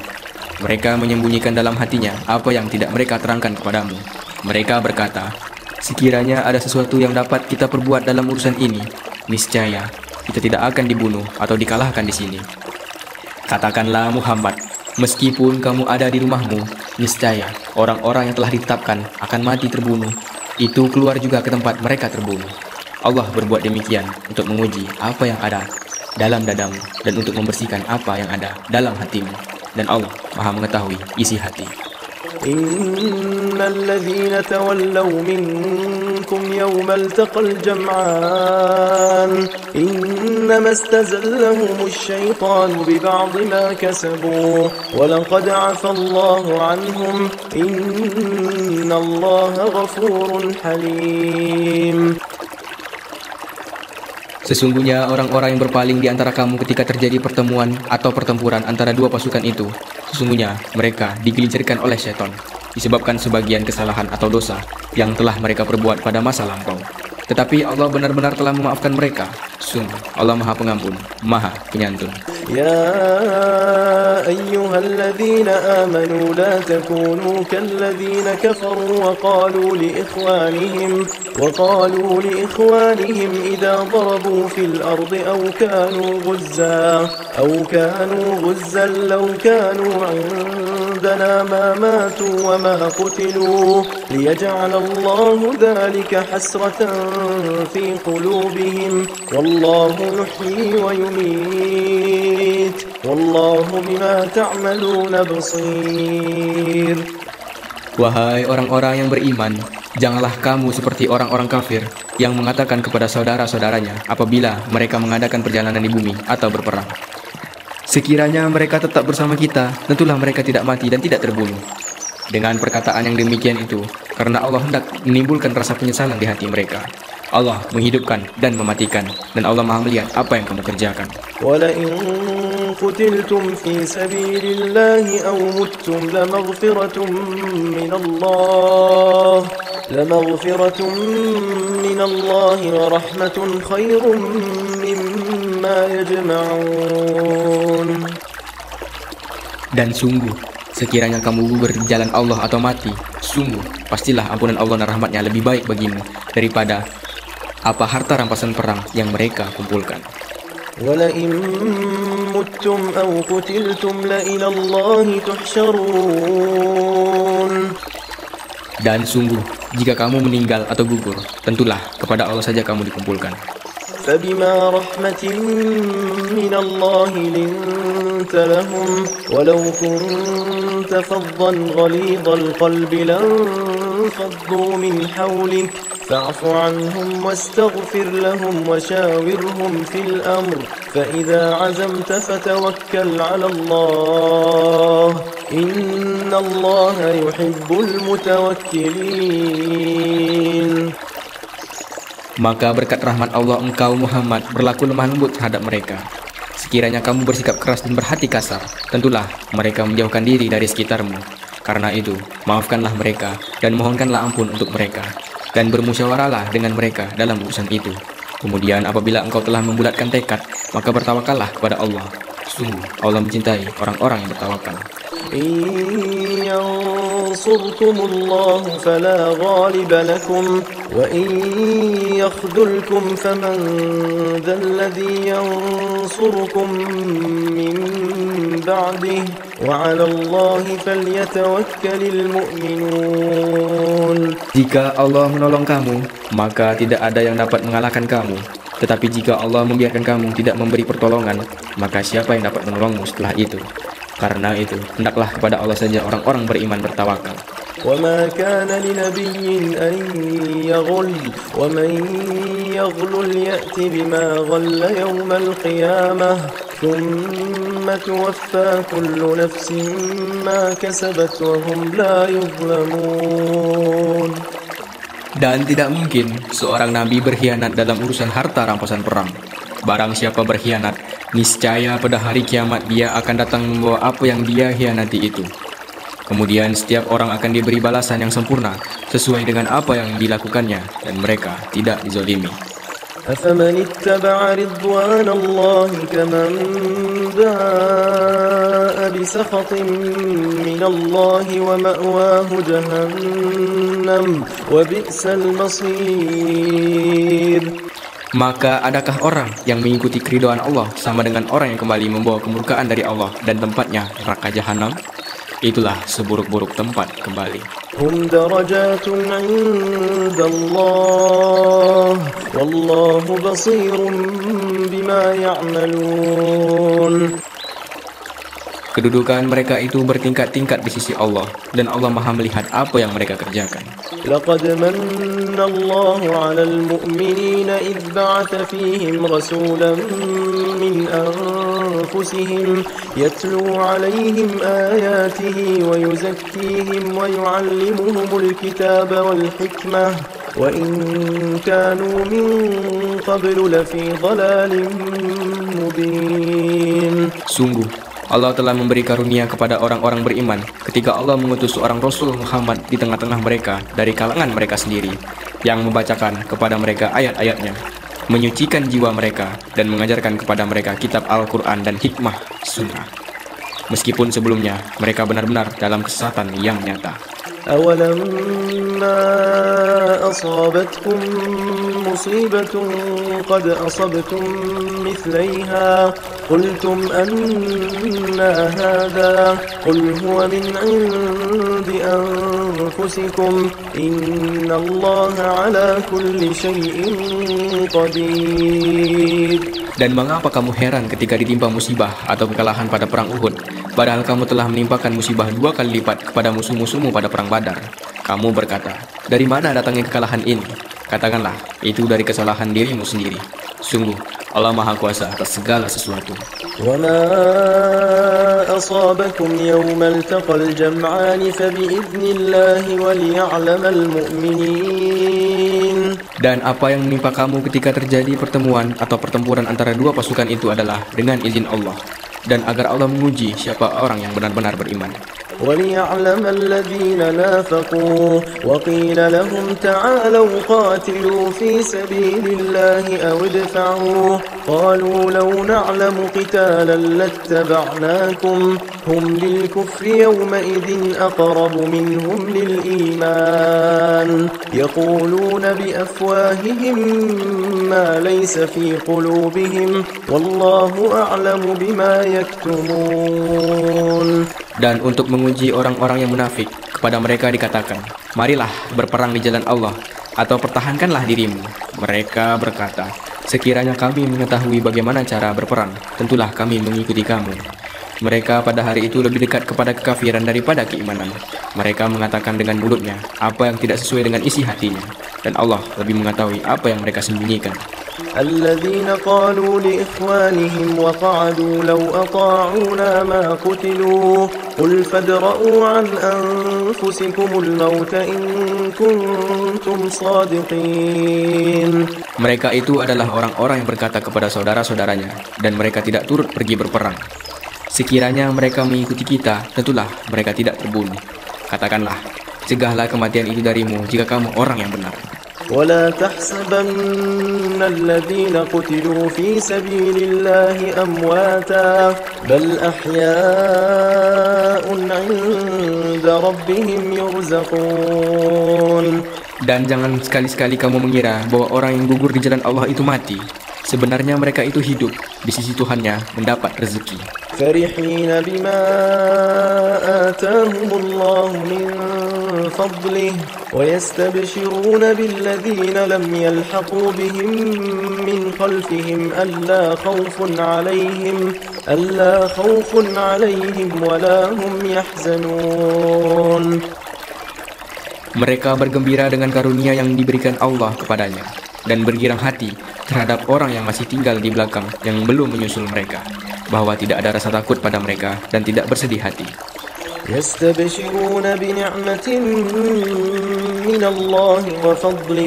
Mereka menyembunyikan dalam hatinya apa yang tidak mereka terangkan kepadamu. Mereka berkata, sekiranya ada sesuatu yang dapat kita perbuat dalam urusan ini, niscaya kita tidak akan dibunuh atau dikalahkan di sini. Katakanlah Muhammad, meskipun kamu ada di rumahmu, niscaya orang-orang yang telah ditetapkan akan mati terbunuh, itu keluar juga ke tempat mereka terbunuh. Allah berbuat demikian untuk menguji apa yang ada dalam dadamu dan untuk membersihkan apa yang ada dalam hatimu. Dan Allah Maha mengetahui isi hati. إن الذين تولوا منكم يوم التقى الجمعان إنما استزلهم الشيطان ببعض ما كسبوا ولقد عفى الله عنهم إن الله غفور حليم. Sesungguhnya orang-orang yang berpaling di antara kamu ketika terjadi pertemuan atau pertempuran antara dua pasukan itu, sesungguhnya mereka digelincirkan oleh setan, disebabkan sebagian kesalahan atau dosa yang telah mereka perbuat pada masa lampau. Tetapi Allah benar-benar telah memaafkan mereka, Sungguh, Allah Maha Pengampun, Maha Penyantun. يا أيها الذين آمنوا لا تكونوا كالذين كفروا وقالوا لإخوانهم إذا ضربوا في الأرض أو كانوا غزا لو كانوا عندنا ما ماتوا وما قتلوا ليجعل الله ذلك حسرة في قلوبهم والله يحيي ويميت والله بما تعملون بصير. Wahai orang-orang yang beriman, janganlah kamu seperti orang-orang kafir yang mengatakan kepada saudara-saudaranya apabila mereka mengadakan perjalanan di bumi atau berperang. Sekiranya mereka tetap bersama kita, tentulah mereka tidak mati dan tidak terbunuh. Dengan perkataan yang demikian itu, karena Allah hendak menimbulkan rasa penyesalan di hati mereka. Allah menghidupkan dan mematikan, dan Allah Maha melihat apa yang kamu kerjakan. وَلَئِن قُتِلْتُمْ فِي سَبِيلِ اللَّهِ أَوْ مُتُّمْ لَمَغْفِرَةٌ مِّنَ اللَّهِ وَرَحْمَةٌ خَيْرٌ مِّمَّا يَجْمَعُونَ. Dan sungguh, sekiranya kamu gugur di jalan Allah atau mati, sungguh pastilah ampunan Allah dan rahmatnya lebih baik bagimu daripada apa harta rampasan perang yang mereka kumpulkan. وَلَئِن مُتُّمْ أَوْ قُتِلْتُمْ لَإِلَى اللَّهِ تُحْشَرُونَ. Dan sungguh, jika kamu meninggal atau gugur, tentulah kepada Allah saja kamu dikumpulkan. فَبِمَا رَحْمَةٍ مِّنَ اللَّهِ لِنتَ لَهُمْ وَلَوْ كُنتَ فَظًّا غَلِيظَ الْقَلْبِ لَانفَضُّوا مِنْ حَوْلِكَ فَاعْفُ عَنْهُمْ وَاسْتَغْفِرْ لَهُمْ وَشَاوِرْهُمْ فِي الْأَمْرِ فَإِذَا عَزَمْتَ فَتَوَكَّلْ عَلَى اللَّهِ إِنَّ اللَّهَ يُحِبُّ الْمُتَوَكِّلِينَ. Maka berkat rahmat Allah engkau Muhammad berlaku lemah lembut terhadap mereka. Sekiranya kamu bersikap keras dan berhati kasar, tentulah mereka menjauhkan diri dari sekitarmu. Karena itu, maafkanlah mereka dan mohonkanlah ampun untuk mereka. Dan bermusyawarahlah dengan mereka dalam urusan itu. Kemudian apabila engkau telah membulatkan tekad, maka bertawakallah kepada Allah. Sungguh, Allah mencintai orang-orang yang bertawakal. إن ينصركم الله فلا غالب لكم وإن يخذلكم فمن ذا الذي ينصركم من بعده وعلى الله فليتوكل المؤمنون. Jika Allah menolong kamu, maka tidak ada yang dapat mengalahkan kamu. Tetapi jika Allah membiarkan kamu tidak memberi pertolongan, maka siapa yang dapat menolongmu setelah itu? Karena itu, hendaklah kepada Allah saja orang-orang beriman bertawakal. وما كان لنبي أن يغل ومن يغل يأت بما غل يوم القيامة ثم توفى كل نفس ما كسبت وهم لا يظلمون. Dan tidak mungkin seorang nabi berkhianat dalam urusan harta rampasan perang. Barang siapa berkhianat, niscaya pada hari kiamat dia akan datang membawa apa yang dia khianati itu. Kemudian setiap orang akan diberi balasan yang sempurna sesuai dengan apa yang dilakukannya dan mereka tidak dizolimi. أفمن اتبع رضوان الله كمن باء بسخط من الله ومأواه جهنم وبئس المصير. Maka adakah orang yang mengikuti keridhaan Allah sama dengan orang yang kembali membawa kemurkaan dari Allah dan tempatnya neraka jahanam? Itulah seburuk-buruk tempat kembali. هم درجات عند الله والله بصير بما يعملون. Kedudukan mereka itu bertingkat-tingkat di sisi Allah dan Allah Maha melihat apa yang mereka kerjakan. لقد من الله على المؤمنين إذ بعث فيهم رسولا من أنفسهم يتلو عليهم آياته ويزكيهم ويعلمهم الكتاب والحكمة وإن كانوا من قبل لفي ضلال مبين. Sungguh, Allah telah memberi karunia kepada orang-orang beriman ketika Allah mengutus seorang Rasul Muhammad di tengah-tengah mereka dari kalangan mereka sendiri yang membacakan kepada mereka ayat-ayatnya menyucikan jiwa mereka dan mengajarkan kepada mereka kitab Al-Quran dan hikmah sunnah. Meskipun sebelumnya mereka benar-benar dalam kesesatan yang nyata. أولما أصابتكم مصيبة قد أصبتم مثليها قلتم أنى هذا قل هو من عند أنفسكم إن الله على كل شيء قدير. Dan mengapa kamu heran ketika ditimpa musibah atau kekalahan pada perang Uhud, padahal kamu telah menimpakan musibah 2 kali lipat kepada musuh-musuhmu pada perang Badar? Kamu berkata, dari mana datangnya kekalahan ini? Katakanlah, itu dari kesalahan dirimu sendiri. Sungguh, Allah Maha Kuasa atas segala sesuatu. وما أصابكم يوم التقى الجمعان فبإذن الله وليعلم المؤمنين. Dan apa yang menimpa kamu ketika terjadi pertemuan atau pertempuran antara dua pasukan itu adalah dengan izin Allah, dan agar Allah menguji siapa orang yang benar-benar beriman. وليعلم الذين نافقوا وقيل لهم تعالوا قاتلوا في سبيل الله أو ادفعوا قالوا لو نعلم قتالا لاتبعناكم هم للكفر يومئذ أقرب منهم للإيمان يقولون بأفواههم ما ليس في قلوبهم والله أعلم بما يكتمون. Dan untuk menguji orang-orang yang munafik, kepada mereka dikatakan, marilah berperang di jalan Allah, atau pertahankanlah dirimu. Mereka berkata, sekiranya kami mengetahui bagaimana cara berperang, tentulah kami mengikuti kamu. Mereka pada hari itu lebih dekat kepada kekafiran daripada keimanan. Mereka mengatakan dengan mulutnya apa yang tidak sesuai dengan isi hatinya, dan Allah lebih mengetahui apa yang mereka sembunyikan. الذين قالوا لإخوانهم وقعدوا لو أطاعونا ما قتلوا قل فادرءوا عن أنفسكم الموت إن كنتم صادقين. Mereka itu adalah orang-orang yang berkata kepada saudara-saudaranya, dan mereka tidak turut pergi berperang. Sekiranya mereka mengikuti kita, tentulah mereka tidak terbunuh. Katakanlah, cegahlah kematian itu darimu jika kamu orang yang benar. ولا تحسبن الذين قتلوا في سبيل الله أمواتا بل أحياء عند ربهم يرزقون. Dan jangan sekali-sekali kamu mengira bahwa orang yang gugur di jalan Allah itu mati. Sebenarnya mereka itu hidup di sisi Tuhannya mendapat rezeki. فرحين بما آتاهم الله من فضله ويستبشرون بالذين لم يلحقوا بهم من خلفهم ألا خوف عليهم ولا هم يحزنون. Mereka bergembira dengan karunia yang diberikan Allah kepadanya, dan bergirang hati terhadap orang yang masih tinggal di belakang yang belum menyusul mereka, bahwa tidak ada rasa takut pada mereka dan tidak bersedih hati. يستبشرون بنعمة من الله وفضل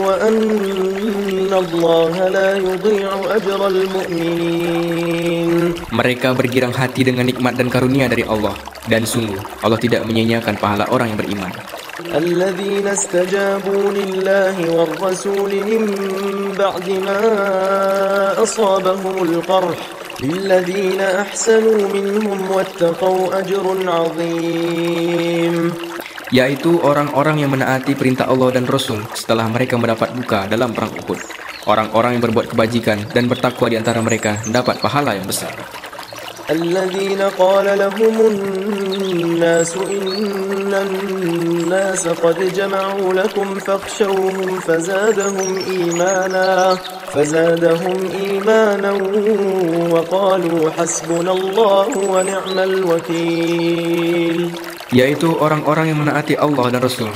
وأن الله لا يضيع أجر المؤمنين. Mereka bergirang hati dengan nikmat dan karunia dari Allah, dan sungguh Allah tidak menyia-nyiakan pahala orang yang beriman. الذين استجابوا لله والرسول من بعد ما أصابهم القرح للذين أحسنوا منهم واتقوا أجر عظيم. Yaitu orang-orang yang menaati perintah Allah dan Rasul setelah mereka mendapat luka dalam perang Uhud. Orang-orang yang berbuat kebajikan dan bertakwa di antara mereka mendapat pahala yang besar. الذين قال لهم الناس إن الناس قد جمعوا لكم فاخشوهم فزادهم إيمانا وقالوا حسبنا الله ونعم الوكيل. Yaitu orang-orang yang menaati Allah dan Rasul,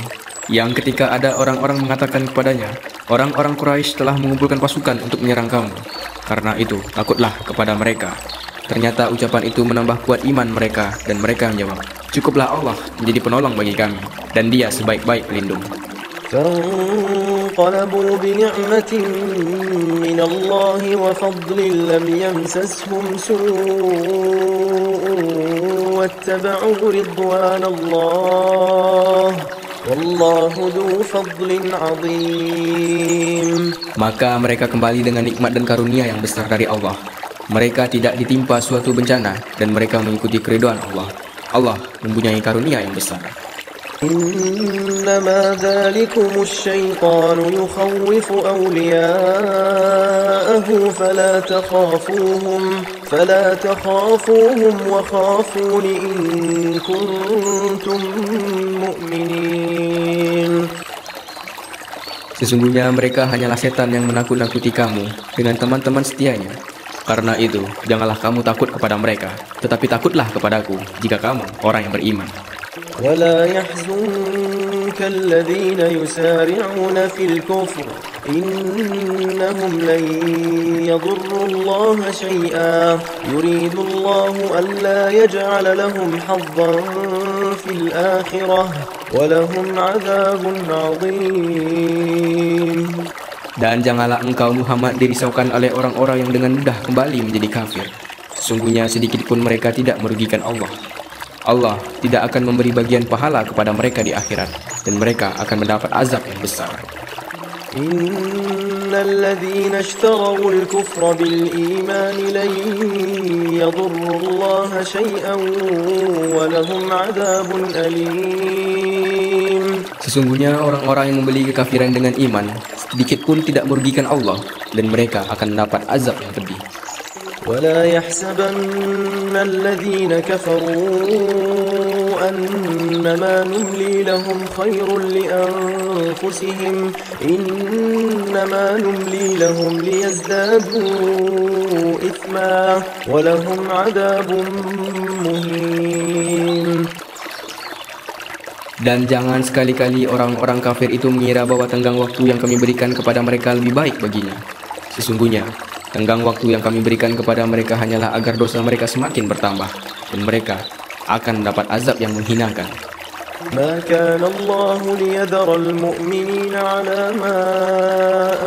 yang ketika ada orang-orang mengatakan kepadanya, orang-orang Quraisy telah mengumpulkan pasukan untuk menyerang kamu, karena itu takutlah kepada mereka. Ternyata ucapan itu menambah kuat iman mereka, dan mereka menjawab, cukuplah Allah menjadi penolong bagi kami, dan Dia sebaik-baik pelindung. فانقلبوا بنعمة من الله وفضل لم يمسسهم سوء واتبعوا رضوان الله والله ذو فضل عظيم. Maka mereka kembali dengan nikmat dan karunia yang besar dari Allah. Mereka tidak ditimpa suatu bencana dan mereka mengikuti keridhaan Allah. Allah mempunyai karunia yang besar. إنما ذلكم الشيطان يخوف أولياءه فلا تخافوهم وخافون إن كنتم مؤمنين. Sesungguhnya mereka hanyalah setan yang menakut-nakuti kamu dengan teman-teman setianya. Karena itu, janganlah kamu takut kepada mereka, tetapi takutlah kepadaku jika kamu orang yang beriman. ولا يحزنك الذين يسارعون في الكفر إنهم لن يضروا الله شيئا يريد الله ألا يجعل لهم حظا في الآخرة ولهم عذاب عظيم. Dan janganlah engkau Muhammad dirisaukan oleh orang-orang yang dengan mudah kembali menjadi kafir. Sesungguhnya sedikit pun mereka tidak merugikan Allah. Allah tidak akan memberi bagian pahala kepada mereka di akhirat, dan mereka akan mendapat azab yang besar. الذين اشتروا الكفر بالإيمان لن يضروا الله شيئا ولهم عذاب أليم. Sesungguhnya orang-orang yang membeli kekafiran dengan iman sedikit pun tidak merugikan Allah, dan mereka akan mendapat azab yang pedih. ولا يحسبن الذين كفروا أنما نملي لهم خير لأنفسهم إنما نملي لهم ليزدادوا إثما ولهم عذاب مهين. Dan jangan sekali-kali orang-orang kafir itu mengira bahwa tenggang waktu yang kami berikan kepada mereka lebih baik baginya. Sesungguhnya tenggang waktu yang kami berikan kepada mereka hanyalah agar dosa mereka semakin bertambah, dan mereka akan mendapat azab yang menghinakan. ما كان الله ليذر المؤمنين على ما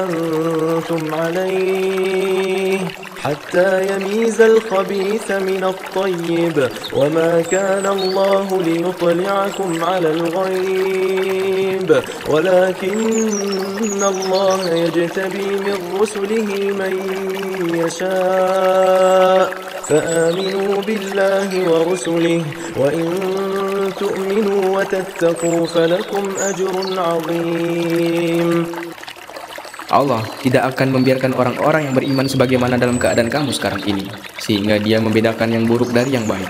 أنتم عليه حتى يميز الخبيث من الطيب وما كان الله ليطلعكم على الغيب ولكن الله يجتبي من رسله من يشاء فآمنوا بالله ورسله وإن تؤمنوا وتتقوا فلكم أجر عظيم. Allah tidak akan membiarkan orang-orang yang beriman sebagaimana dalam keadaan kamu sekarang ini, sehingga dia membedakan yang buruk dari yang baik.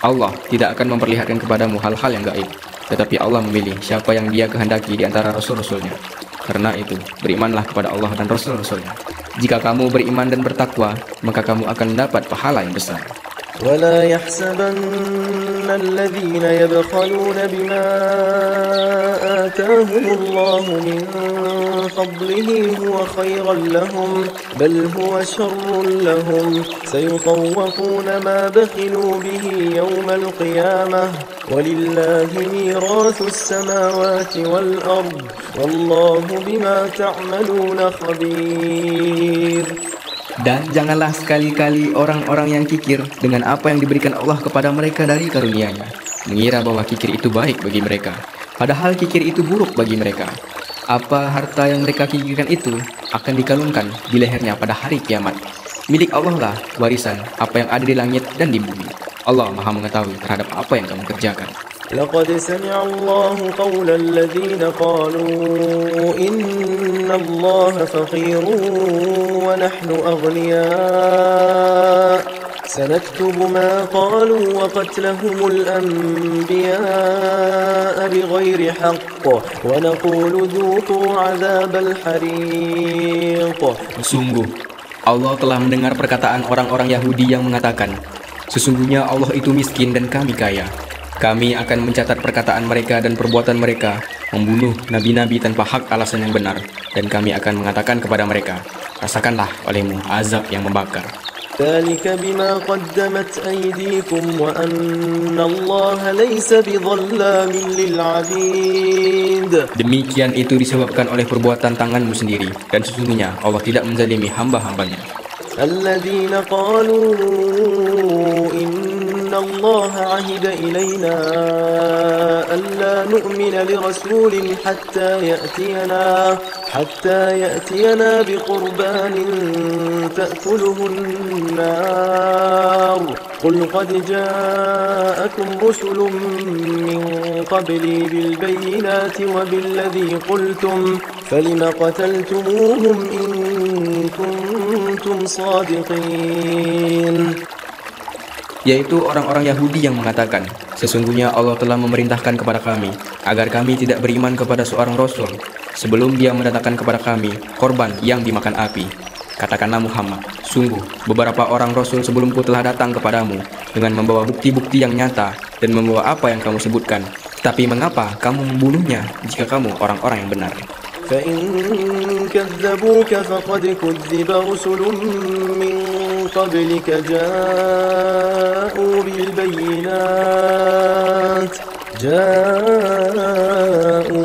Allah tidak akan memperlihatkan kepadamu hal-hal yang gaib, tetapi Allah memilih siapa yang dia kehendaki di antara rasul-rasulnya. Karena itu, berimanlah kepada Allah dan rasul-rasulnya. Jika kamu beriman dan bertakwa, maka kamu akan mendapat pahala yang besar. ولا يحسبن الذين يبخلون بما آتاهم الله من فضله هو خيرا لهم بل هو شر لهم سيطوقون ما بخلوا به يوم القيامة ولله ميراث السماوات والأرض والله بما تعملون خبير. Dan janganlah sekali-kali orang-orang yang kikir dengan apa yang diberikan Allah kepada mereka dari karunia-Nya, mengira bahwa kikir itu baik bagi mereka, padahal kikir itu buruk bagi mereka. Apa harta yang mereka kikirkan itu akan dikalungkan di lehernya pada hari kiamat. Milik Allah lah warisan apa yang ada di langit dan di bumi. Allah Maha mengetahui terhadap apa yang kamu kerjakan. لقد سمع الله قول الذين قالوا إن الله فقير ونحن أغنياء سنكتب ما قالوا وقتلهم الأنبياء بغير حق ونقول ذوقوا عذاب الحريق. Sungguh, Allah telah mendengar perkataan orang-orang Yahudi yang mengatakan, sesungguhnya Allah itu miskin dan kami kaya. Kami akan mencatat perkataan mereka dan perbuatan mereka, membunuh nabi-nabi tanpa hak alasan yang benar, dan kami akan mengatakan kepada mereka, rasakanlah olehmu azab yang membakar. ذلك بما قدمت أيديكم وأن الله ليس بظلام للعبيد. Demikian itu disebabkan oleh perbuatan tanganmu sendiri, dan sesungguhnya Allah tidak menzalimi hamba-hambanya. الذين قالوا إن الله عهد إلينا ألا نؤمن لرسول حتى يأتينا بقربان تأكله النار قل قد جاءكم رسل من قبلي بالبينات وبالذي قلتم فلم قتلتموهم إن كنتم صادقين. Yaitu orang-orang Yahudi yang mengatakan, sesungguhnya Allah telah memerintahkan kepada kami agar kami tidak beriman kepada seorang Rasul sebelum dia mendatangkan kepada kami korban yang dimakan api. Katakanlah Muhammad, sungguh beberapa orang Rasul sebelumku telah datang kepadamu dengan membawa bukti-bukti yang nyata dan membawa apa yang kamu sebutkan. Tapi mengapa kamu membunuhnya jika kamu orang-orang yang benar? فإن كذبوك فقد كذب رسل من قبلك جاءوا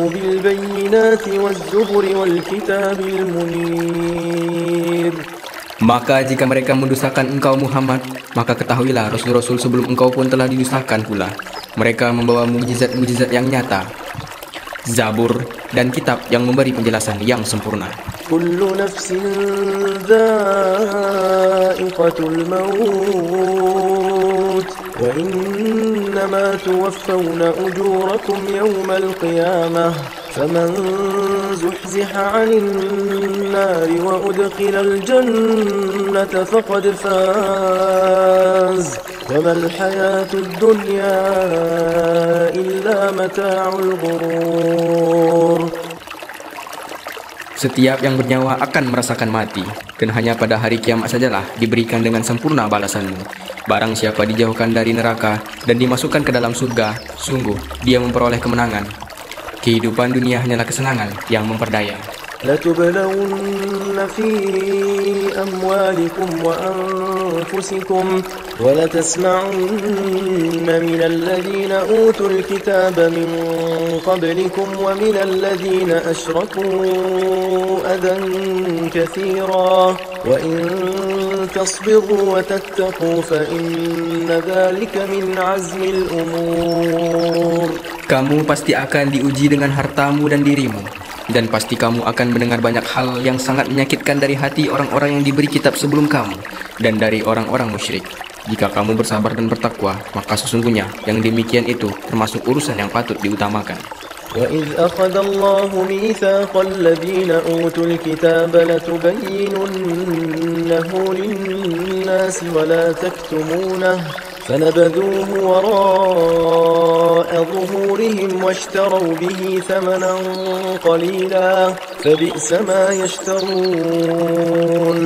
بالبينات والزبر والكتاب المنير. Maka jika mereka mendustakan engkau Muhammad, maka ketahuilah Rasul-Rasul sebelum engkau pun telah didustakan pula. Mereka membawa mukjizat-mukjizat yang nyata, Zabur dan kitab yang memberi penjelasan yang sempurna. Kullu nafsin dha'iqatul maut wa innama tuwaffawna ujurakum yawmal qiyamah faman zuhziha 'anil nari wa udkhilal jannata faqad faz. وما الحياة الدنيا إلا متاع الغرور. Setiap yang bernyawa akan merasakan mati, dan hanya pada hari kiamat sajalah diberikan dengan sempurna balasanmu. Barang siapa dijauhkan dari neraka dan dimasukkan ke dalam surga, sungguh dia memperoleh kemenangan. Kehidupan dunia hanyalah kesenangan yang memperdaya. لتبلون في أموالكم وأنفسكم ولتسمعن من الذين أوتوا الكتاب من قبلكم ومن الذين أشركوا أذى كثيرا وإن تصبروا وتتقوا فإن ذلك من عزم الأمور. Kamu pasti akan diuji dengan hartamu dan dirimu, dan pasti kamu akan mendengar banyak hal yang sangat menyakitkan dari hati orang-orang yang diberi kitab sebelum kamu dan dari orang-orang musyrik. Jika kamu bersabar dan bertakwa, maka sesungguhnya yang demikian itu termasuk urusan yang patut diutamakan. وَإِذْ أَخَذَ اللَّهُ مِيثَاقَ الَّذِينَ أُوتُوا الْكِتَابَ لَتُبَيِّنُنَّهُ لِلنَّاسِ وَلَا تَكْتُمُونَهُ فنبذوه وراء ظهورهم واشتروا به ثمنا قليلا فبئس ما يشترون.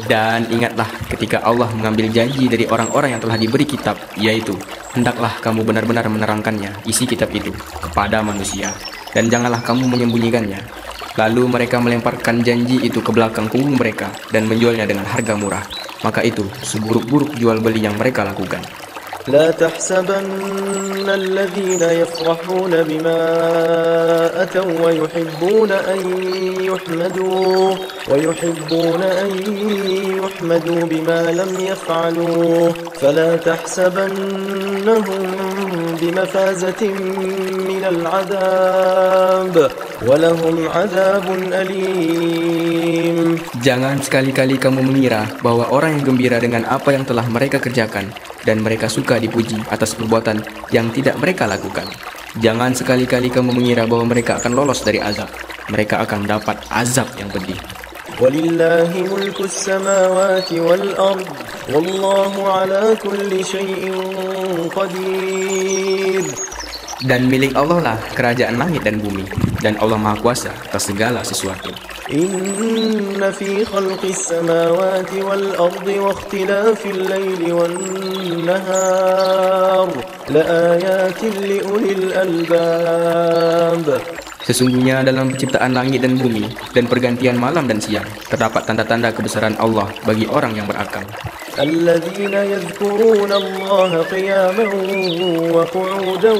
Dan ingatlah ketika Allah mengambil janji dari orang-orang yang telah diberi kitab, yaitu hendaklah kamu benar-benar menerangkannya, isi kitab itu, kepada manusia, dan janganlah kamu menyembunyikannya. Lalu mereka melemparkan janji itu ke belakang punggung mereka dan menjualnya dengan harga murah. Maka itu seburuk-buruk jual beli yang mereka lakukan. لا تحسبن الذين يفرحون بما أتوا ويحبون أن يحمدوا بما لم يفعلوا فلا تحسبنهم بمفازة من العذاب ولهم عذاب أليم. Jangan sekali-kali kamu mengira bahwa orang yang gembira dengan apa yang telah mereka kerjakan dan mereka suka dipuji atas perbuatan yang tidak mereka lakukan. Jangan sekali-kali kamu mengira bahwa mereka akan lolos dari azab. Mereka akan mendapat azab yang pedih. وَلِلَّهِ مُلْكُ السَّمَاوَاتِ وَالْأَرْضِ وَاللَّهُ عَلَى كُلِّ شَيْءٍ قَدِيرٌ. Dan milik Allah lah kerajaan langit dan bumi, dan Allah Maha Kuasa atas segala sesuatu. إن في خلق السماوات والأرض واختلاف الليل والنهار لآيات لأولي الألباب. Sesungguhnya dalam penciptaan langit dan bumi dan pergantian malam dan siang terdapat tanda-tanda kebesaran Allah bagi orang yang berakal. الذين يذكرون الله قياما وقعودا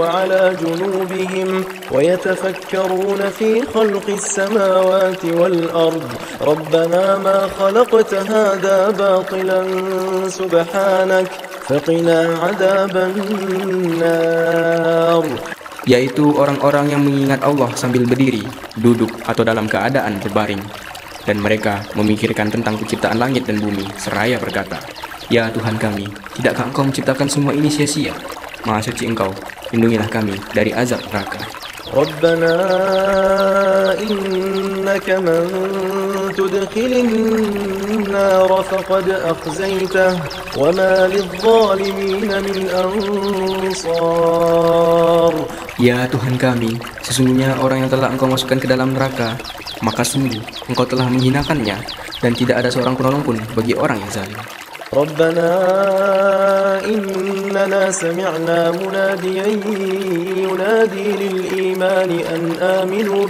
وعلى جنوبهم ويتفكرون في خلق السماوات والأرض ربنا ما خلقت هذا باطلا فقنا عذاب النار. Yaitu orang-orang yang mengingat Allah sambil berdiri, duduk, atau dalam keadaan berbaring. Dan mereka memikirkan tentang penciptaan langit dan bumi, seraya berkata, Ya Tuhan kami, tidakkah Engkau menciptakan semua ini sia-sia? Maha suci Engkau, lindungilah kami dari azab neraka. ربنا إنك من تدخل النار فقد أخزيته وما للظالمين من أنصار. Ya Tuhan kami, sesungguhnya orang yang telah Engkau masukkan ke dalam neraka, maka sungguh Engkau telah menghinakannya, dan tidak ada seorang penolong pun bagi orang yang zalim. ربنا إننا سمعنا مناديا ينادي للإيمان أن آمنوا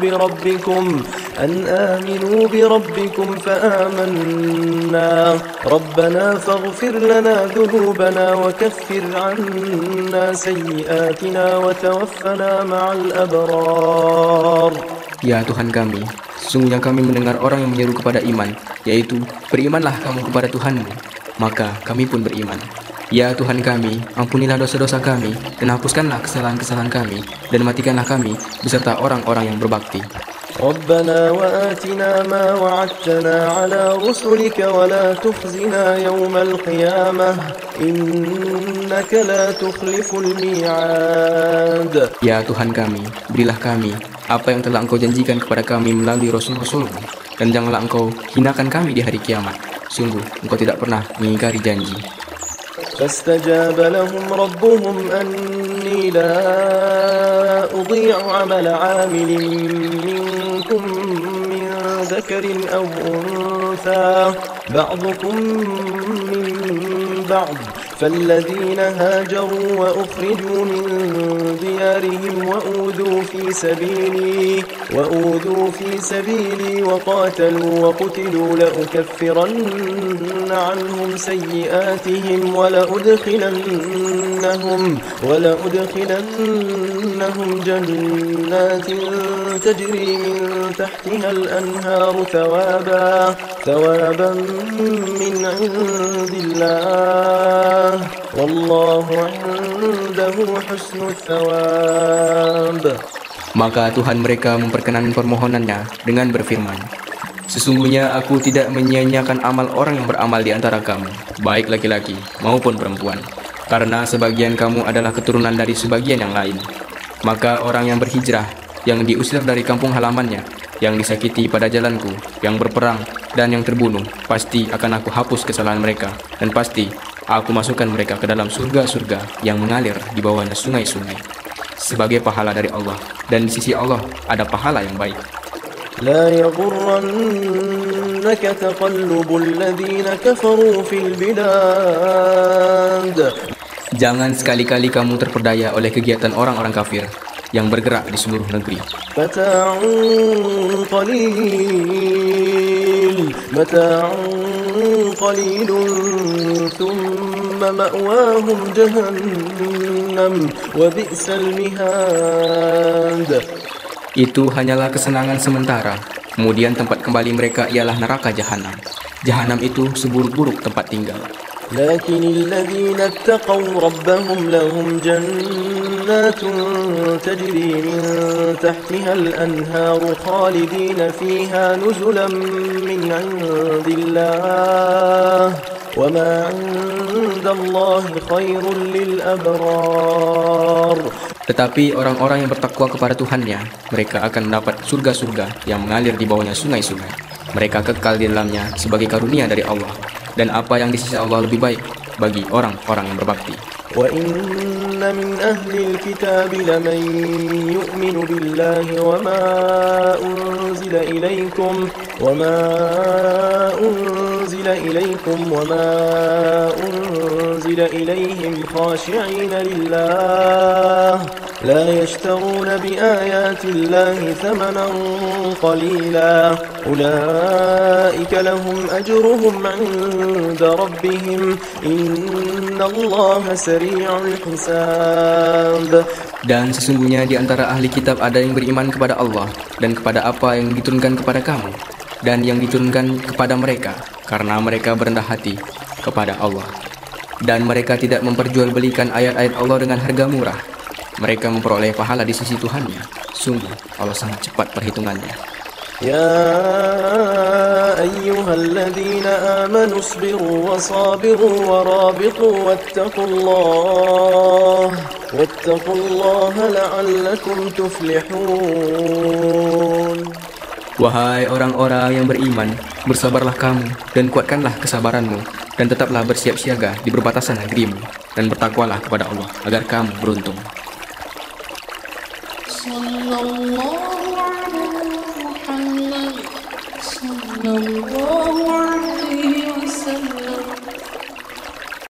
بربكم فآمنا ربنا فاغفر لنا ذنوبنا وكفر عنا سيئاتنا وتوفنا مع الأبرار. Ya Tuhan kami, sesungguhnya kami mendengar orang yang menyeru kepada iman, yaitu, berimanlah kamu kepada Tuhanmu. Maka kami pun beriman. Ya Tuhan kami, ampunilah dosa-dosa kami, dan hapuskanlah kesalahan-kesalahan kami, dan matikanlah kami beserta orang-orang yang berbakti. ربنا وآتنا ما وعدتنا على رسلك ولا تخزنا يوم القيامة إنك لا تخلف الميعاد. Ya Tuhan kami, berilah kami apa yang telah Engkau janjikan kepada kami melalui Rasul-Rasul-Mu, dan janganlah Engkau hinakan kami di hari kiamat. Sungguh, Engkau tidak pernah mengingkari janji. فاستجاب لهم ربهم أني لا أضيع عمل عامل منكم من ذكر أو أنثى بعضكم من بعض فالذين هاجروا وأخرجوا من ديارهم وأوذوا في سبيلي وقاتلوا وقتلوا لأكفرن عنهم سيئاتهم ولأدخلنهم جنات تجري من تحتها الأنهار ثوابا من عند الله والله عنده حسن الثواب. Maka Tuhan mereka memperkenan permohonannya dengan berfirman, Sesungguhnya aku tidak menyia-nyiakan amal orang yang beramal di antara kamu, baik laki-laki maupun perempuan, karena sebagian kamu adalah keturunan dari sebagian yang lain. Maka orang yang berhijrah, yang diusir dari kampung halamannya, yang disakiti pada jalanku, yang berperang, dan yang terbunuh, pasti akan aku hapus kesalahan mereka, dan pasti aku masukkan mereka ke dalam surga-surga yang mengalir di bawahnya sungai-sungai, sebagai pahala dari Allah, dan di sisi Allah ada pahala yang baik. لا يغرنك تقلب الذين كفروا في البلاد. Jangan sekali-kali kamu terperdaya oleh kegiatan orang-orang kafir yang bergerak di seluruh negeri. متاع قليل ثم مأواهم جهنم وبئس المهاد. Itu hanyalah kesenangan sementara. Kemudian tempat kembali mereka ialah neraka jahanam. Jahanam itu seburuk-buruk tempat tinggal. لكن الذين اتقوا ربهم لهم جنات تجري من تحتها الأنهار خالدين فيها نزلا من عند الله وما عند الله خير للأبرار. Tetapi orang-orang yang bertakwa kepada Tuhannya, mereka akan mendapat surga-surga yang mengalir di bawahnya sungai-sungai. Mereka kekal di dalamnya sebagai karunia dari Allah. Dan apa yang di sisi Allah lebih baik bagi orang-orang yang berbakti. وَإِنَّ مِنْ أَهْلِ الْكِتَابِ لَمَنْ يُؤْمِنُ بِاللَّهِ وَمَا أُنْزِلَ إِلَيْكُمْ وَمَا أُنْزِلَ إِلَيْهِمْ خَاشِعِينَ لِلَّهِ لا يشترون بآيات الله ثمنا قليلا أولئك لهم أجرهم عند ربهم إن الله سريع الحساب. Dan sesungguhnya di antara ahli kitab ada yang beriman kepada Allah dan kepada apa yang diturunkan kepada kamu dan yang diturunkan kepada mereka, karena mereka berendah hati kepada Allah. Dan mereka tidak memperjualbelikan ayat-ayat Allah dengan harga murah. Mereka memperoleh pahala di sisi Tuhannya. Sungguh, Allah sangat cepat perhitungannya. يا أيها الذين آمنوا اصبروا وصابروا ورابطوا واتقوا الله لعلكم تفلحون. Wahai orang-orang yang beriman, bersabarlah kamu dan kuatkanlah kesabaranmu, dan tetaplah bersiap siaga di perbatasan negerimu, dan bertakwalah kepada Allah agar kamu beruntung. Sallallahu alaihi Muhammad sallallahu alaihi wasallam.